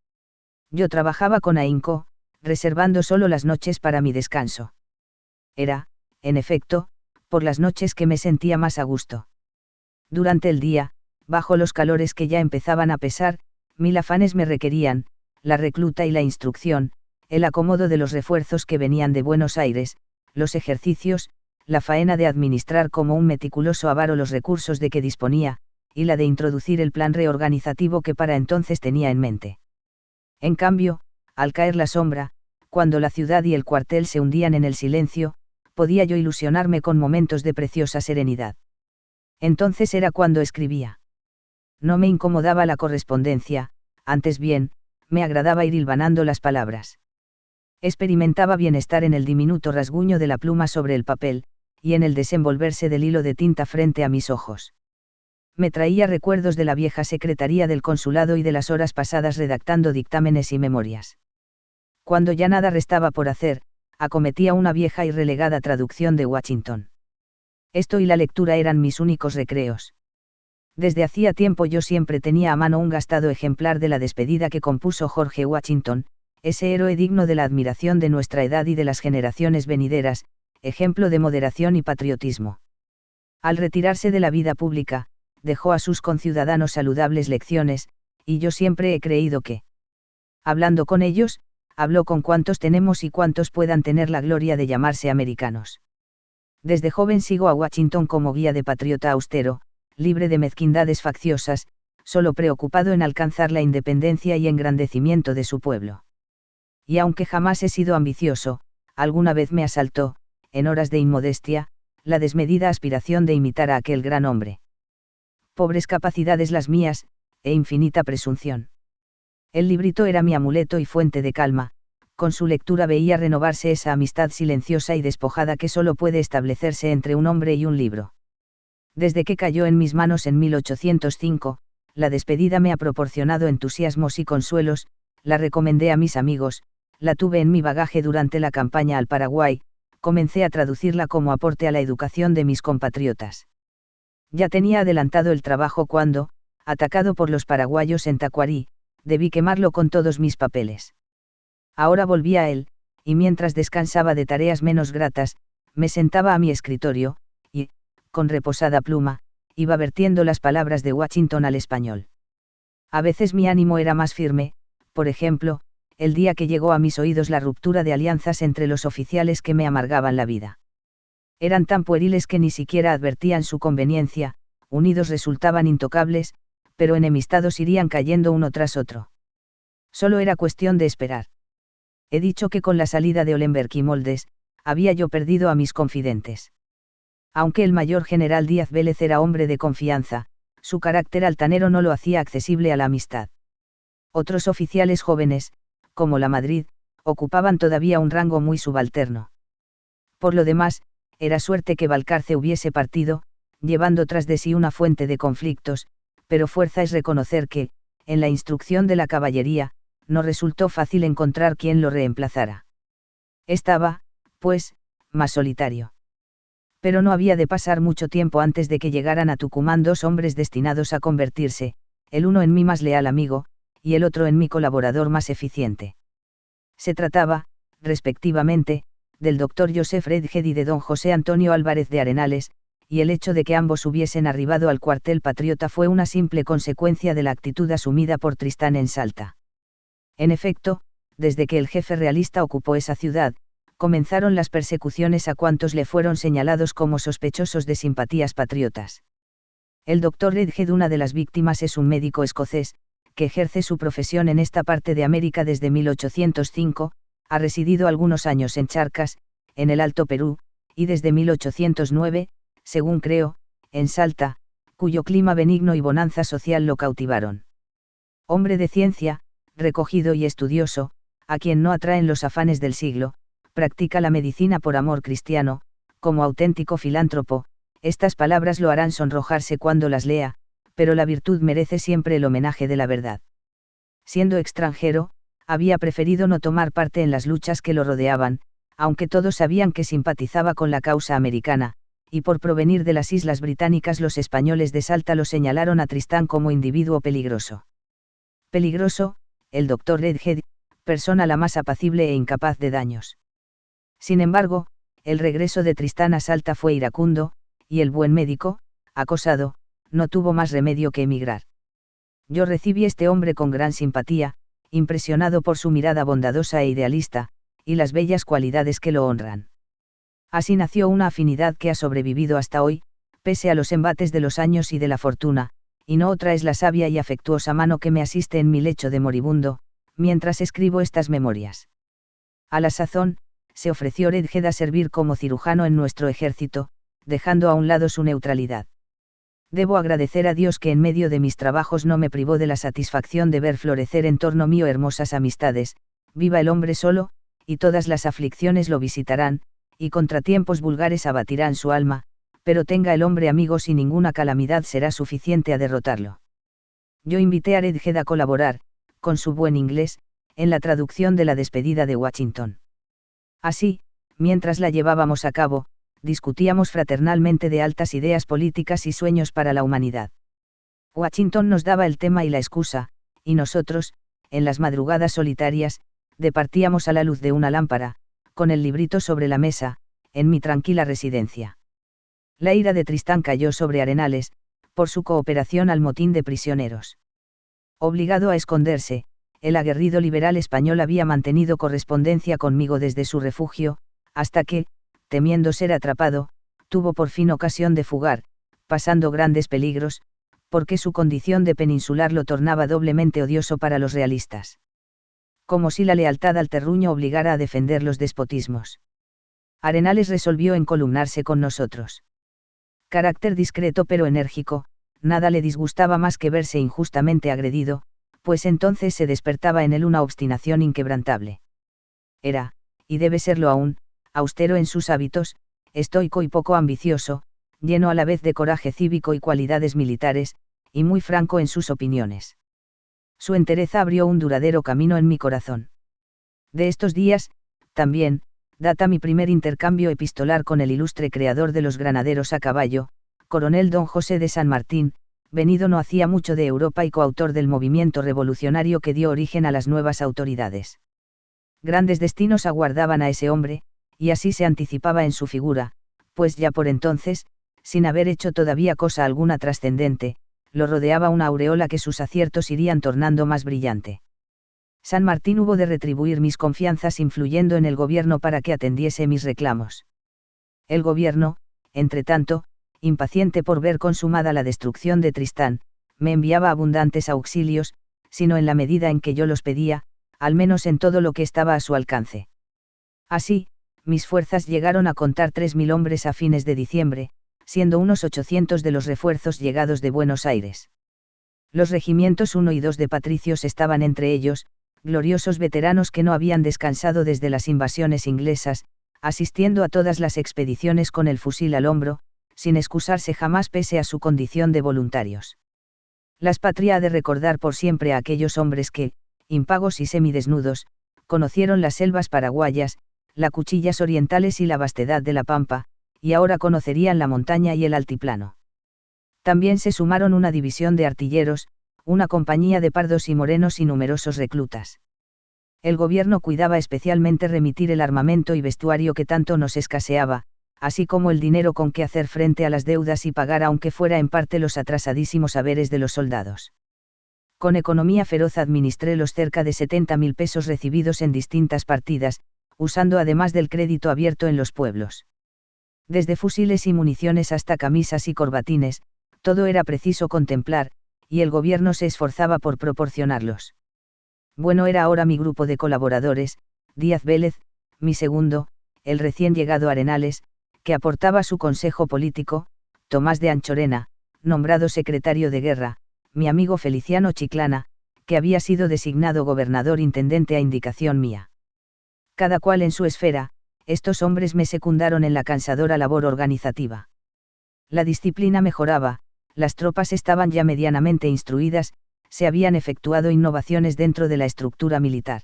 Yo trabajaba con ahínco, reservando solo las noches para mi descanso. Era, en efecto, por las noches que me sentía más a gusto. Durante el día, bajo los calores que ya empezaban a pesar, 1000 afanes me requerían, la recluta y la instrucción, el acomodo de los refuerzos que venían de Buenos Aires, los ejercicios, la faena de administrar como un meticuloso avaro los recursos de que disponía, y la de introducir el plan reorganizativo que para entonces tenía en mente. En cambio, al caer la sombra, cuando la ciudad y el cuartel se hundían en el silencio, podía yo ilusionarme con momentos de preciosa serenidad. Entonces era cuando escribía. No me incomodaba la correspondencia, antes bien, me agradaba ir hilvanando las palabras. Experimentaba bienestar en el diminuto rasguño de la pluma sobre el papel, y en el desenvolverse del hilo de tinta frente a mis ojos. Me traía recuerdos de la vieja secretaría del consulado y de las horas pasadas redactando dictámenes y memorias. Cuando ya nada restaba por hacer, acometía una vieja y relegada traducción de Washington. Esto y la lectura eran mis únicos recreos. Desde hacía tiempo yo siempre tenía a mano un gastado ejemplar de la despedida que compuso George Washington, ese héroe digno de la admiración de nuestra edad y de las generaciones venideras, ejemplo de moderación y patriotismo. Al retirarse de la vida pública, dejó a sus conciudadanos saludables lecciones, y yo siempre he creído que, hablando con ellos, habló con cuantos tenemos y cuantos puedan tener la gloria de llamarse americanos. Desde joven sigo a Washington como guía de patriota austero, libre de mezquindades facciosas, solo preocupado en alcanzar la independencia y engrandecimiento de su pueblo. Y aunque jamás he sido ambicioso, alguna vez me asaltó, en horas de inmodestia, la desmedida aspiración de imitar a aquel gran hombre. Pobres capacidades las mías, e infinita presunción. El librito era mi amuleto y fuente de calma, con su lectura veía renovarse esa amistad silenciosa y despojada que solo puede establecerse entre un hombre y un libro. Desde que cayó en mis manos en 1805, la despedida me ha proporcionado entusiasmos y consuelos, la recomendé a mis amigos, la tuve en mi bagaje durante la campaña al Paraguay, comencé a traducirla como aporte a la educación de mis compatriotas. Ya tenía adelantado el trabajo cuando, atacado por los paraguayos en Tacuarí, debí quemarlo con todos mis papeles. Ahora volví a él, y mientras descansaba de tareas menos gratas, me sentaba a mi escritorio, y, con reposada pluma, iba vertiendo las palabras de Washington al español. A veces mi ánimo era más firme, por ejemplo, el día que llegó a mis oídos la ruptura de alianzas entre los oficiales que me amargaban la vida. Eran tan pueriles que ni siquiera advertían su conveniencia, unidos resultaban intocables, pero enemistados irían cayendo uno tras otro. Solo era cuestión de esperar. He dicho que con la salida de Olenberg y Moldes, había yo perdido a mis confidentes. Aunque el mayor general Díaz Vélez era hombre de confianza, su carácter altanero no lo hacía accesible a la amistad. Otros oficiales jóvenes, como la Madrid, ocupaban todavía un rango muy subalterno. Por lo demás, era suerte que Balcarce hubiese partido, llevando tras de sí una fuente de conflictos, pero fuerza es reconocer que, en la instrucción de la caballería, no resultó fácil encontrar quien lo reemplazara. Estaba, pues, más solitario. Pero no había de pasar mucho tiempo antes de que llegaran a Tucumán dos hombres destinados a convertirse, el uno en mi más leal amigo, y el otro en mi colaborador más eficiente. Se trataba, respectivamente, del doctor Joseph Redhead y de don José Antonio Álvarez de Arenales, y el hecho de que ambos hubiesen arribado al cuartel patriota fue una simple consecuencia de la actitud asumida por Tristán en Salta. En efecto, desde que el jefe realista ocupó esa ciudad, comenzaron las persecuciones a cuantos le fueron señalados como sospechosos de simpatías patriotas. El doctor Redhead, una de las víctimas, es un médico escocés, que ejerce su profesión en esta parte de América desde 1805, ha residido algunos años en Charcas, en el Alto Perú, y desde 1809, según creo, en Salta, cuyo clima benigno y bonanza social lo cautivaron. Hombre de ciencia, recogido y estudioso, a quien no atraen los afanes del siglo, practica la medicina por amor cristiano, como auténtico filántropo, estas palabras lo harán sonrojarse cuando las lea, pero la virtud merece siempre el homenaje de la verdad. Siendo extranjero, había preferido no tomar parte en las luchas que lo rodeaban, aunque todos sabían que simpatizaba con la causa americana, y por provenir de las Islas Británicas los españoles de Salta lo señalaron a Tristán como individuo peligroso. Peligroso, el doctor Redhead, persona la más apacible e incapaz de daños. Sin embargo, el regreso de Tristán a Salta fue iracundo, y el buen médico, acosado, no tuvo más remedio que emigrar. Yo recibí este hombre con gran simpatía, impresionado por su mirada bondadosa e idealista, y las bellas cualidades que lo honran. Así nació una afinidad que ha sobrevivido hasta hoy, pese a los embates de los años y de la fortuna, y no otra es la sabia y afectuosa mano que me asiste en mi lecho de moribundo, mientras escribo estas memorias. A la sazón, se ofreció Redhead a servir como cirujano en nuestro ejército, dejando a un lado su neutralidad. Debo agradecer a Dios que en medio de mis trabajos no me privó de la satisfacción de ver florecer en torno mío hermosas amistades. Viva el hombre solo, y todas las aflicciones lo visitarán, y contratiempos vulgares abatirán su alma, pero tenga el hombre amigos y ninguna calamidad será suficiente a derrotarlo. Yo invité a Redhead a colaborar, con su buen inglés, en la traducción de la despedida de Washington. Así, mientras la llevábamos a cabo, discutíamos fraternalmente de altas ideas políticas y sueños para la humanidad. Washington nos daba el tema y la excusa, y nosotros, en las madrugadas solitarias, departíamos a la luz de una lámpara, con el librito sobre la mesa, en mi tranquila residencia. La ira de Tristán cayó sobre Arenales, por su cooperación al motín de prisioneros. Obligado a esconderse, el aguerrido liberal español había mantenido correspondencia conmigo desde su refugio, hasta que, temiendo ser atrapado, tuvo por fin ocasión de fugar, pasando grandes peligros, porque su condición de peninsular lo tornaba doblemente odioso para los realistas. Como si la lealtad al terruño obligara a defender los despotismos. Arenales resolvió encolumnarse con nosotros. Carácter discreto pero enérgico, nada le disgustaba más que verse injustamente agredido, pues entonces se despertaba en él una obstinación inquebrantable. Era, y debe serlo aún, austero en sus hábitos, estoico y poco ambicioso, lleno a la vez de coraje cívico y cualidades militares, y muy franco en sus opiniones. Su entereza abrió un duradero camino en mi corazón. De estos días, también, data mi primer intercambio epistolar con el ilustre creador de los granaderos a caballo, coronel don José de San Martín, venido no hacía mucho de Europa y coautor del movimiento revolucionario que dio origen a las nuevas autoridades. Grandes destinos aguardaban a ese hombre, y así se anticipaba en su figura, pues ya por entonces, sin haber hecho todavía cosa alguna trascendente, lo rodeaba una aureola que sus aciertos irían tornando más brillante. San Martín hubo de retribuir mis confianzas influyendo en el gobierno para que atendiese mis reclamos. El gobierno, entretanto, impaciente por ver consumada la destrucción de Tristán, me enviaba abundantes auxilios, sino en la medida en que yo los pedía, al menos en todo lo que estaba a su alcance. Así, mis fuerzas llegaron a contar 3.000 hombres a fines de diciembre, siendo unos 800 de los refuerzos llegados de Buenos Aires. Los regimientos 1 y 2 de patricios estaban entre ellos, gloriosos veteranos que no habían descansado desde las invasiones inglesas, asistiendo a todas las expediciones con el fusil al hombro, sin excusarse jamás pese a su condición de voluntarios. Las patria ha de recordar por siempre a aquellos hombres que, impagos y semidesnudos, conocieron las selvas paraguayas, las cuchillas orientales y la vastedad de la pampa, y ahora conocerían la montaña y el altiplano. También se sumaron una división de artilleros, una compañía de pardos y morenos y numerosos reclutas. El gobierno cuidaba especialmente remitir el armamento y vestuario que tanto nos escaseaba, así como el dinero con que hacer frente a las deudas y pagar aunque fuera en parte los atrasadísimos haberes de los soldados. Con economía feroz administré los cerca de 70.000 pesos recibidos en distintas partidas, usando además del crédito abierto en los pueblos. Desde fusiles y municiones hasta camisas y corbatines, todo era preciso contemplar, y el gobierno se esforzaba por proporcionarlos. Bueno era ahora mi grupo de colaboradores, Díaz Vélez, mi segundo, el recién llegado Arenales, que aportaba su consejo político, Tomás de Anchorena, nombrado secretario de guerra, mi amigo Feliciano Chiclana, que había sido designado gobernador-intendente a indicación mía. Cada cual en su esfera, estos hombres me secundaron en la cansadora labor organizativa. La disciplina mejoraba, las tropas estaban ya medianamente instruidas, se habían efectuado innovaciones dentro de la estructura militar.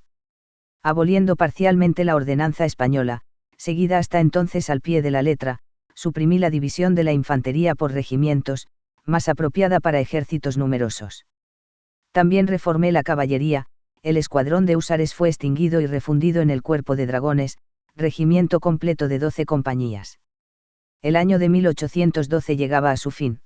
Aboliendo parcialmente la ordenanza española, seguida hasta entonces al pie de la letra, suprimí la división de la infantería por regimientos, más apropiada para ejércitos numerosos. También reformé la caballería, el escuadrón de húsares fue extinguido y refundido en el cuerpo de dragones, regimiento completo de 12 compañías. El año de 1812 llegaba a su fin.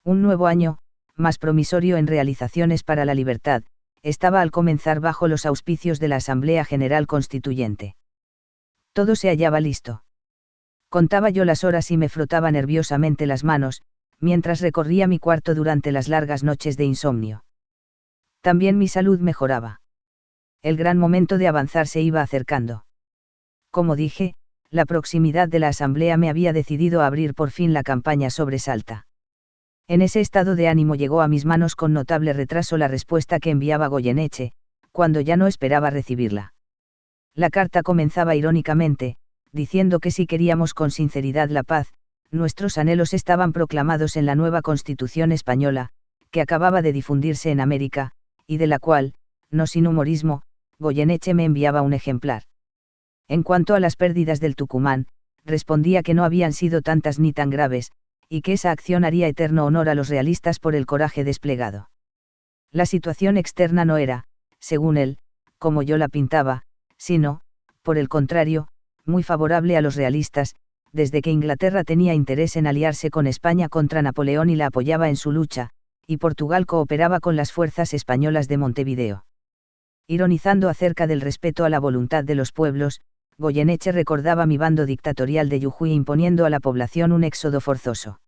Un nuevo año, más promisorio en realizaciones para la libertad, estaba al comenzar bajo los auspicios de la Asamblea General Constituyente. Todo se hallaba listo. Contaba yo las horas y me frotaba nerviosamente las manos, mientras recorría mi cuarto durante las largas noches de insomnio. También mi salud mejoraba. El gran momento de avanzar se iba acercando. Como dije, la proximidad de la Asamblea me había decidido a abrir por fin la campaña sobre Salta. En ese estado de ánimo llegó a mis manos con notable retraso la respuesta que enviaba Goyeneche, cuando ya no esperaba recibirla. La carta comenzaba irónicamente, diciendo que si queríamos con sinceridad la paz, nuestros anhelos estaban proclamados en la nueva Constitución española, que acababa de difundirse en América, y de la cual, no sin humorismo, Goyeneche me enviaba un ejemplar. En cuanto a las pérdidas del Tucumán, respondía que no habían sido tantas ni tan graves, y que esa acción haría eterno honor a los realistas por el coraje desplegado. La situación externa no era, según él, como yo la pintaba, sino, por el contrario, muy favorable a los realistas, desde que Inglaterra tenía interés en aliarse con España contra Napoleón y la apoyaba en su lucha, y Portugal cooperaba con las fuerzas españolas de Montevideo. Ironizando acerca del respeto a la voluntad de los pueblos, Goyeneche recordaba mi bando dictatorial de Jujuy imponiendo a la población un éxodo forzoso.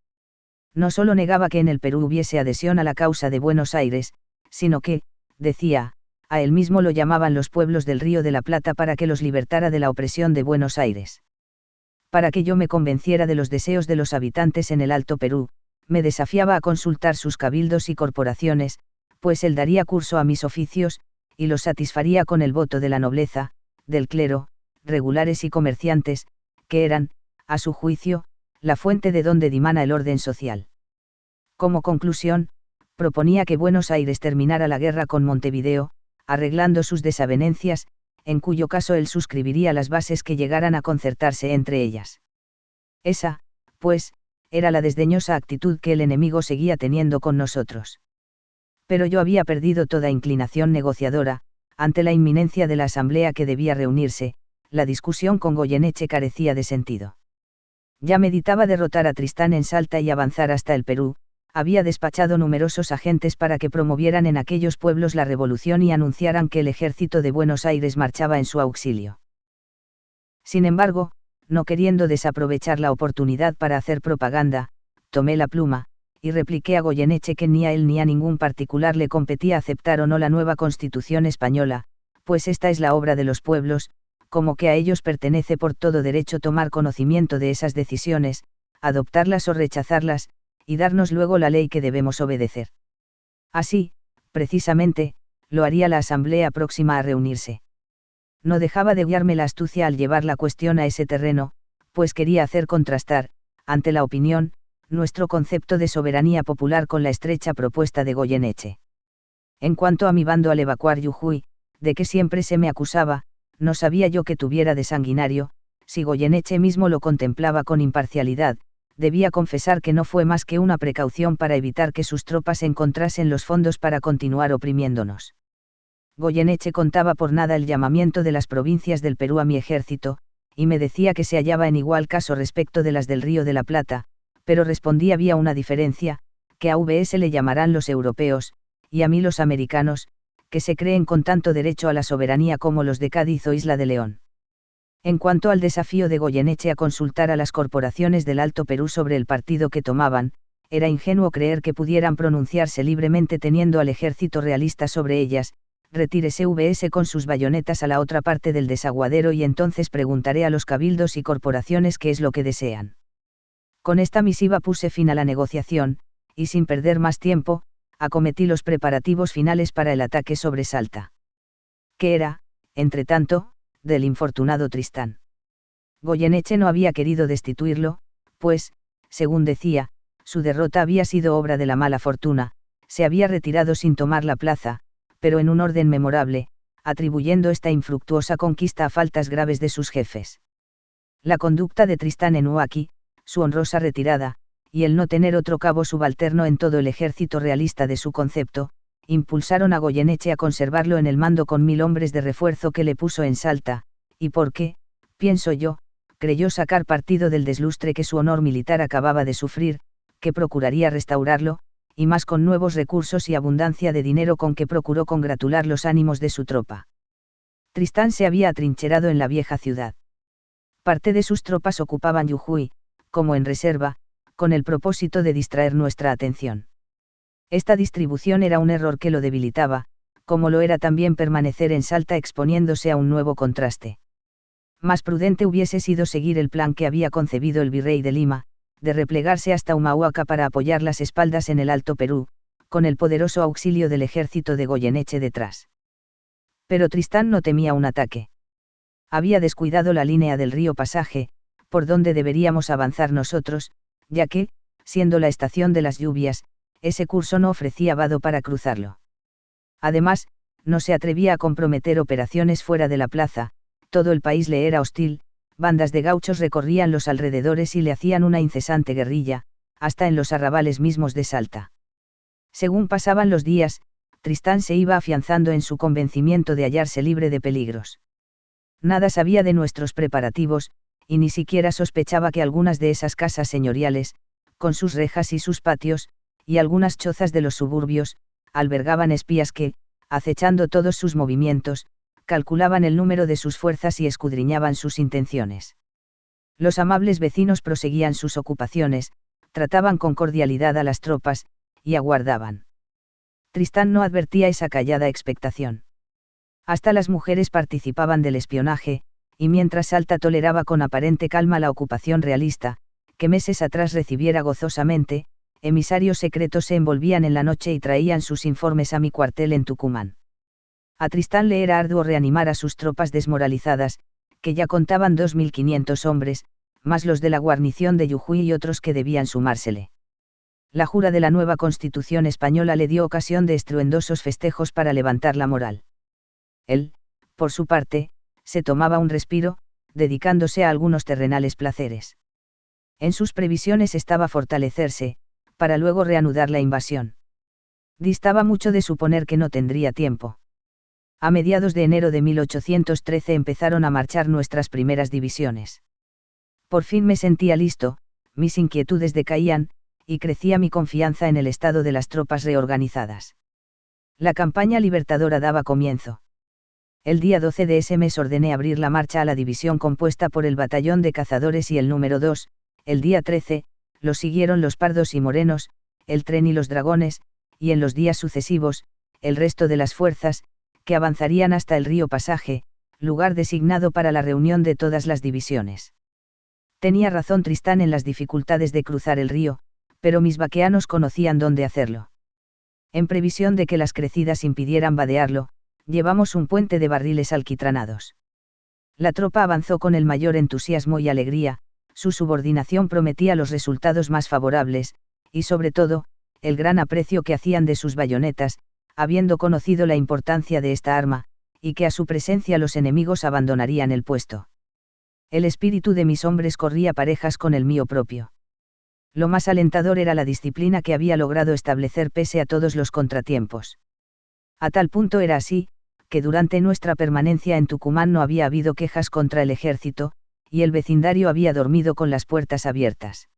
No solo negaba que en el Perú hubiese adhesión a la causa de Buenos Aires, sino que, decía, a él mismo lo llamaban los pueblos del Río de la Plata para que los libertara de la opresión de Buenos Aires. Para que yo me convenciera de los deseos de los habitantes en el Alto Perú, me desafiaba a consultar sus cabildos y corporaciones, pues él daría curso a mis oficios, y los satisfaría con el voto de la nobleza, del clero, regulares y comerciantes, que eran, a su juicio, la fuente de donde dimana el orden social. Como conclusión, proponía que Buenos Aires terminara la guerra con Montevideo, arreglando sus desavenencias, en cuyo caso él suscribiría las bases que llegaran a concertarse entre ellas. Esa, pues, era la desdeñosa actitud que el enemigo seguía teniendo con nosotros. Pero yo había perdido toda inclinación negociadora, ante la inminencia de la asamblea que debía reunirse, la discusión con Goyeneche carecía de sentido. Ya meditaba derrotar a Tristán en Salta y avanzar hasta el Perú, había despachado numerosos agentes para que promovieran en aquellos pueblos la revolución y anunciaran que el ejército de Buenos Aires marchaba en su auxilio. Sin embargo, no queriendo desaprovechar la oportunidad para hacer propaganda, tomé la pluma, y repliqué a Goyeneche que ni a él ni a ningún particular le competía aceptar o no la nueva Constitución española, pues esta es la obra de los pueblos, como que a ellos pertenece por todo derecho tomar conocimiento de esas decisiones, adoptarlas o rechazarlas, y darnos luego la ley que debemos obedecer. Así, precisamente, lo haría la asamblea próxima a reunirse. No dejaba de guiarme la astucia al llevar la cuestión a ese terreno, pues quería hacer contrastar, ante la opinión, nuestro concepto de soberanía popular con la estrecha propuesta de Goyeneche. En cuanto a mi bando al evacuar Jujuy, de que siempre se me acusaba, no sabía yo que tuviera de sanguinario, si Goyeneche mismo lo contemplaba con imparcialidad, debía confesar que no fue más que una precaución para evitar que sus tropas encontrasen los fondos para continuar oprimiéndonos. Goyeneche contaba por nada el llamamiento de las provincias del Perú a mi ejército, y me decía que se hallaba en igual caso respecto de las del Río de la Plata, pero respondía había una diferencia, que a VS le llamarán los europeos, y a mí los americanos, que se creen con tanto derecho a la soberanía como los de Cádiz o Isla de León. En cuanto al desafío de Goyeneche a consultar a las corporaciones del Alto Perú sobre el partido que tomaban, era ingenuo creer que pudieran pronunciarse libremente teniendo al ejército realista sobre ellas. Retírese VS con sus bayonetas a la otra parte del desaguadero y entonces preguntaré a los cabildos y corporaciones qué es lo que desean. Con esta misiva puse fin a la negociación, y sin perder más tiempo, acometí los preparativos finales para el ataque sobre Salta. ¿Qué era, entretanto, del infortunado Tristán? Goyeneche no había querido destituirlo, pues, según decía, su derrota había sido obra de la mala fortuna, se había retirado sin tomar la plaza, pero en un orden memorable, atribuyendo esta infructuosa conquista a faltas graves de sus jefes. La conducta de Tristán en Huaki, su honrosa retirada, y el no tener otro cabo subalterno en todo el ejército realista de su concepto, impulsaron a Goyeneche a conservarlo en el mando con 1000 hombres de refuerzo que le puso en Salta, y porque, pienso yo, creyó sacar partido del deslustre que su honor militar acababa de sufrir, que procuraría restaurarlo, y más con nuevos recursos y abundancia de dinero con que procuró congratular los ánimos de su tropa. Tristán se había atrincherado en la vieja ciudad. Parte de sus tropas ocupaban Jujuy, como en reserva, con el propósito de distraer nuestra atención. Esta distribución era un error que lo debilitaba, como lo era también permanecer en Salta exponiéndose a un nuevo contraste. Más prudente hubiese sido seguir el plan que había concebido el virrey de Lima, de replegarse hasta Humahuaca para apoyar las espaldas en el Alto Perú, con el poderoso auxilio del ejército de Goyeneche detrás. Pero Tristán no temía un ataque. Había descuidado la línea del río Pasaje, por donde deberíamos avanzar nosotros, ya que, siendo la estación de las lluvias, ese curso no ofrecía vado para cruzarlo. Además, no se atrevía a comprometer operaciones fuera de la plaza, todo el país le era hostil, bandas de gauchos recorrían los alrededores y le hacían una incesante guerrilla, hasta en los arrabales mismos de Salta. Según pasaban los días, Tristán se iba afianzando en su convencimiento de hallarse libre de peligros. Nada sabía de nuestros preparativos, y ni siquiera sospechaba que algunas de esas casas señoriales, con sus rejas y sus patios, y algunas chozas de los suburbios, albergaban espías que, acechando todos sus movimientos, calculaban el número de sus fuerzas y escudriñaban sus intenciones. Los amables vecinos proseguían sus ocupaciones, trataban con cordialidad a las tropas, y aguardaban. Tristán no advertía esa callada expectación. Hasta las mujeres participaban del espionaje, y mientras Salta toleraba con aparente calma la ocupación realista, que meses atrás recibiera gozosamente, emisarios secretos se envolvían en la noche y traían sus informes a mi cuartel en Tucumán. A Tristán le era arduo reanimar a sus tropas desmoralizadas, que ya contaban 2500 hombres, más los de la guarnición de Jujuy y otros que debían sumársele. La jura de la nueva Constitución española le dio ocasión de estruendosos festejos para levantar la moral. Él, por su parte, se tomaba un respiro, dedicándose a algunos terrenales placeres. En sus previsiones estaba fortalecerse, para luego reanudar la invasión. Distaba mucho de suponer que no tendría tiempo. A mediados de enero de 1813 empezaron a marchar nuestras primeras divisiones. Por fin me sentía listo, mis inquietudes decaían, y crecía mi confianza en el estado de las tropas reorganizadas. La campaña libertadora daba comienzo. El día 12 de ese mes ordené abrir la marcha a la división compuesta por el batallón de cazadores y el número 2, el día 13, lo siguieron los pardos y morenos, el tren y los dragones, y en los días sucesivos, el resto de las fuerzas, que avanzarían hasta el río Pasaje, lugar designado para la reunión de todas las divisiones. Tenía razón Tristán en las dificultades de cruzar el río, pero mis vaqueanos conocían dónde hacerlo. En previsión de que las crecidas impidieran vadearlo, llevamos un puente de barriles alquitranados. La tropa avanzó con el mayor entusiasmo y alegría, su subordinación prometía los resultados más favorables, y sobre todo, el gran aprecio que hacían de sus bayonetas, habiendo conocido la importancia de esta arma, y que a su presencia los enemigos abandonarían el puesto. El espíritu de mis hombres corría parejas con el mío propio. Lo más alentador era la disciplina que había logrado establecer pese a todos los contratiempos. A tal punto era así, que durante nuestra permanencia en Tucumán no había habido quejas contra el ejército, y el vecindario había dormido con las puertas abiertas.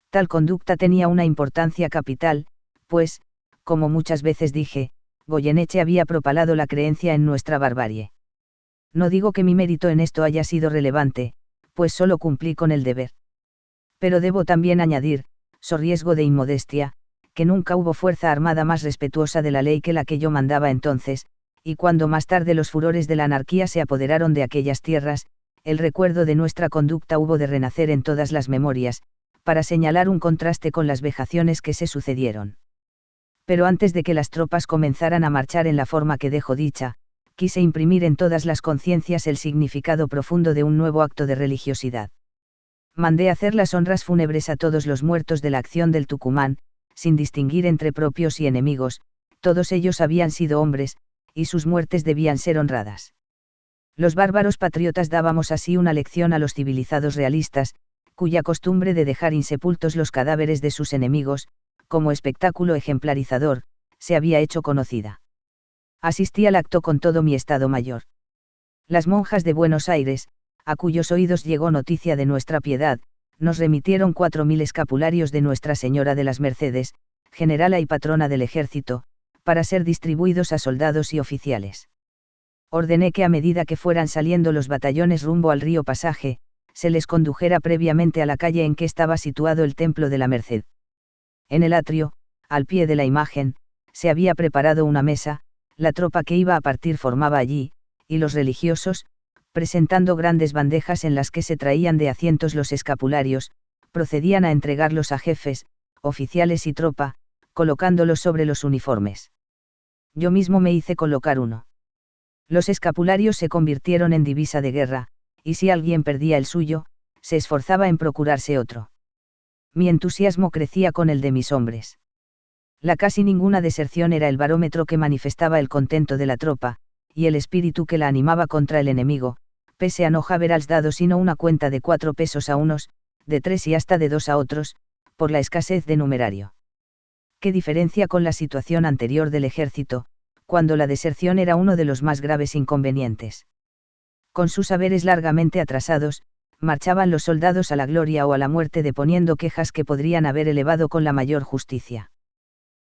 Tal conducta tenía una importancia capital, pues, como muchas veces dije, Goyeneche había propalado la creencia en nuestra barbarie. No digo que mi mérito en esto haya sido relevante, pues solo cumplí con el deber. Pero debo también añadir, so riesgo de inmodestia, que nunca hubo fuerza armada más respetuosa de la ley que la que yo mandaba entonces, y cuando más tarde los furores de la anarquía se apoderaron de aquellas tierras, el recuerdo de nuestra conducta hubo de renacer en todas las memorias, para señalar un contraste con las vejaciones que se sucedieron. Pero antes de que las tropas comenzaran a marchar en la forma que dejo dicha, quise imprimir en todas las conciencias el significado profundo de un nuevo acto de religiosidad. Mandé hacer las honras fúnebres a todos los muertos de la acción del Tucumán, sin distinguir entre propios y enemigos, todos ellos habían sido hombres, y sus muertes debían ser honradas. Los bárbaros patriotas dábamos así una lección a los civilizados realistas, cuya costumbre de dejar insepultos los cadáveres de sus enemigos, como espectáculo ejemplarizador, se había hecho conocida. Asistí al acto con todo mi Estado Mayor. Las monjas de Buenos Aires, a cuyos oídos llegó noticia de nuestra piedad, nos remitieron 4.000 escapularios de Nuestra Señora de las Mercedes, generala y patrona del ejército, para ser distribuidos a soldados y oficiales. Ordené que a medida que fueran saliendo los batallones rumbo al río Pasaje, se les condujera previamente a la calle en que estaba situado el Templo de la Merced. En el atrio, al pie de la imagen, se había preparado una mesa, la tropa que iba a partir formaba allí, y los religiosos, presentando grandes bandejas en las que se traían de a cientos los escapularios, procedían a entregarlos a jefes, oficiales y tropa, colocándolos sobre los uniformes. Yo mismo me hice colocar uno. Los escapularios se convirtieron en divisa de guerra, y si alguien perdía el suyo, se esforzaba en procurarse otro. Mi entusiasmo crecía con el de mis hombres. La casi ninguna deserción era el barómetro que manifestaba el contento de la tropa, y el espíritu que la animaba contra el enemigo, pese a no haber dado sino una cuenta de 4 pesos a unos, de 3 y hasta de 2 a otros, por la escasez de numerario. ¿Qué diferencia con la situación anterior del ejército, cuando la deserción era uno de los más graves inconvenientes? Con sus haberes largamente atrasados, marchaban los soldados a la gloria o a la muerte deponiendo quejas que podrían haber elevado con la mayor justicia.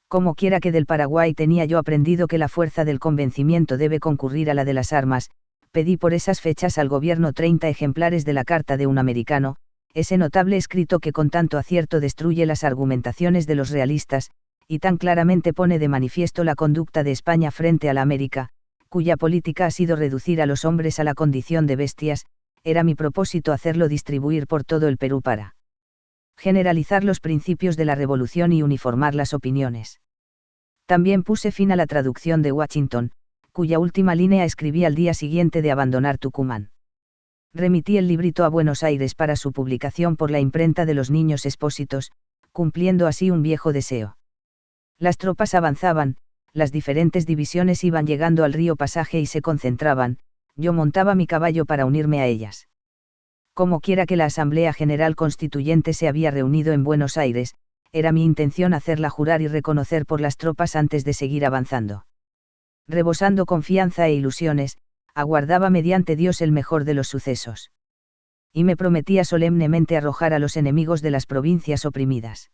Como quiera que del Paraguay tenía yo aprendido que la fuerza del convencimiento debe concurrir a la de las armas, pedí por esas fechas al gobierno 30 ejemplares de la carta de un americano, ese notable escrito que con tanto acierto destruye las argumentaciones de los realistas, y tan claramente pone de manifiesto la conducta de España frente a la América, cuya política ha sido reducir a los hombres a la condición de bestias. Era mi propósito hacerlo distribuir por todo el Perú para generalizar los principios de la revolución y uniformar las opiniones. También puse fin a la traducción de Washington, cuya última línea escribí al día siguiente de abandonar Tucumán. Remití el librito a Buenos Aires para su publicación por la imprenta de los Niños Expósitos, cumpliendo así un viejo deseo. Las tropas avanzaban, las diferentes divisiones iban llegando al río Pasaje y se concentraban, yo montaba mi caballo para unirme a ellas. Como quiera que la Asamblea General Constituyente se había reunido en Buenos Aires, era mi intención hacerla jurar y reconocer por las tropas antes de seguir avanzando. Rebosando confianza e ilusiones, aguardaba mediante Dios el mejor de los sucesos. Y me prometía solemnemente arrojar a los enemigos de las provincias oprimidas.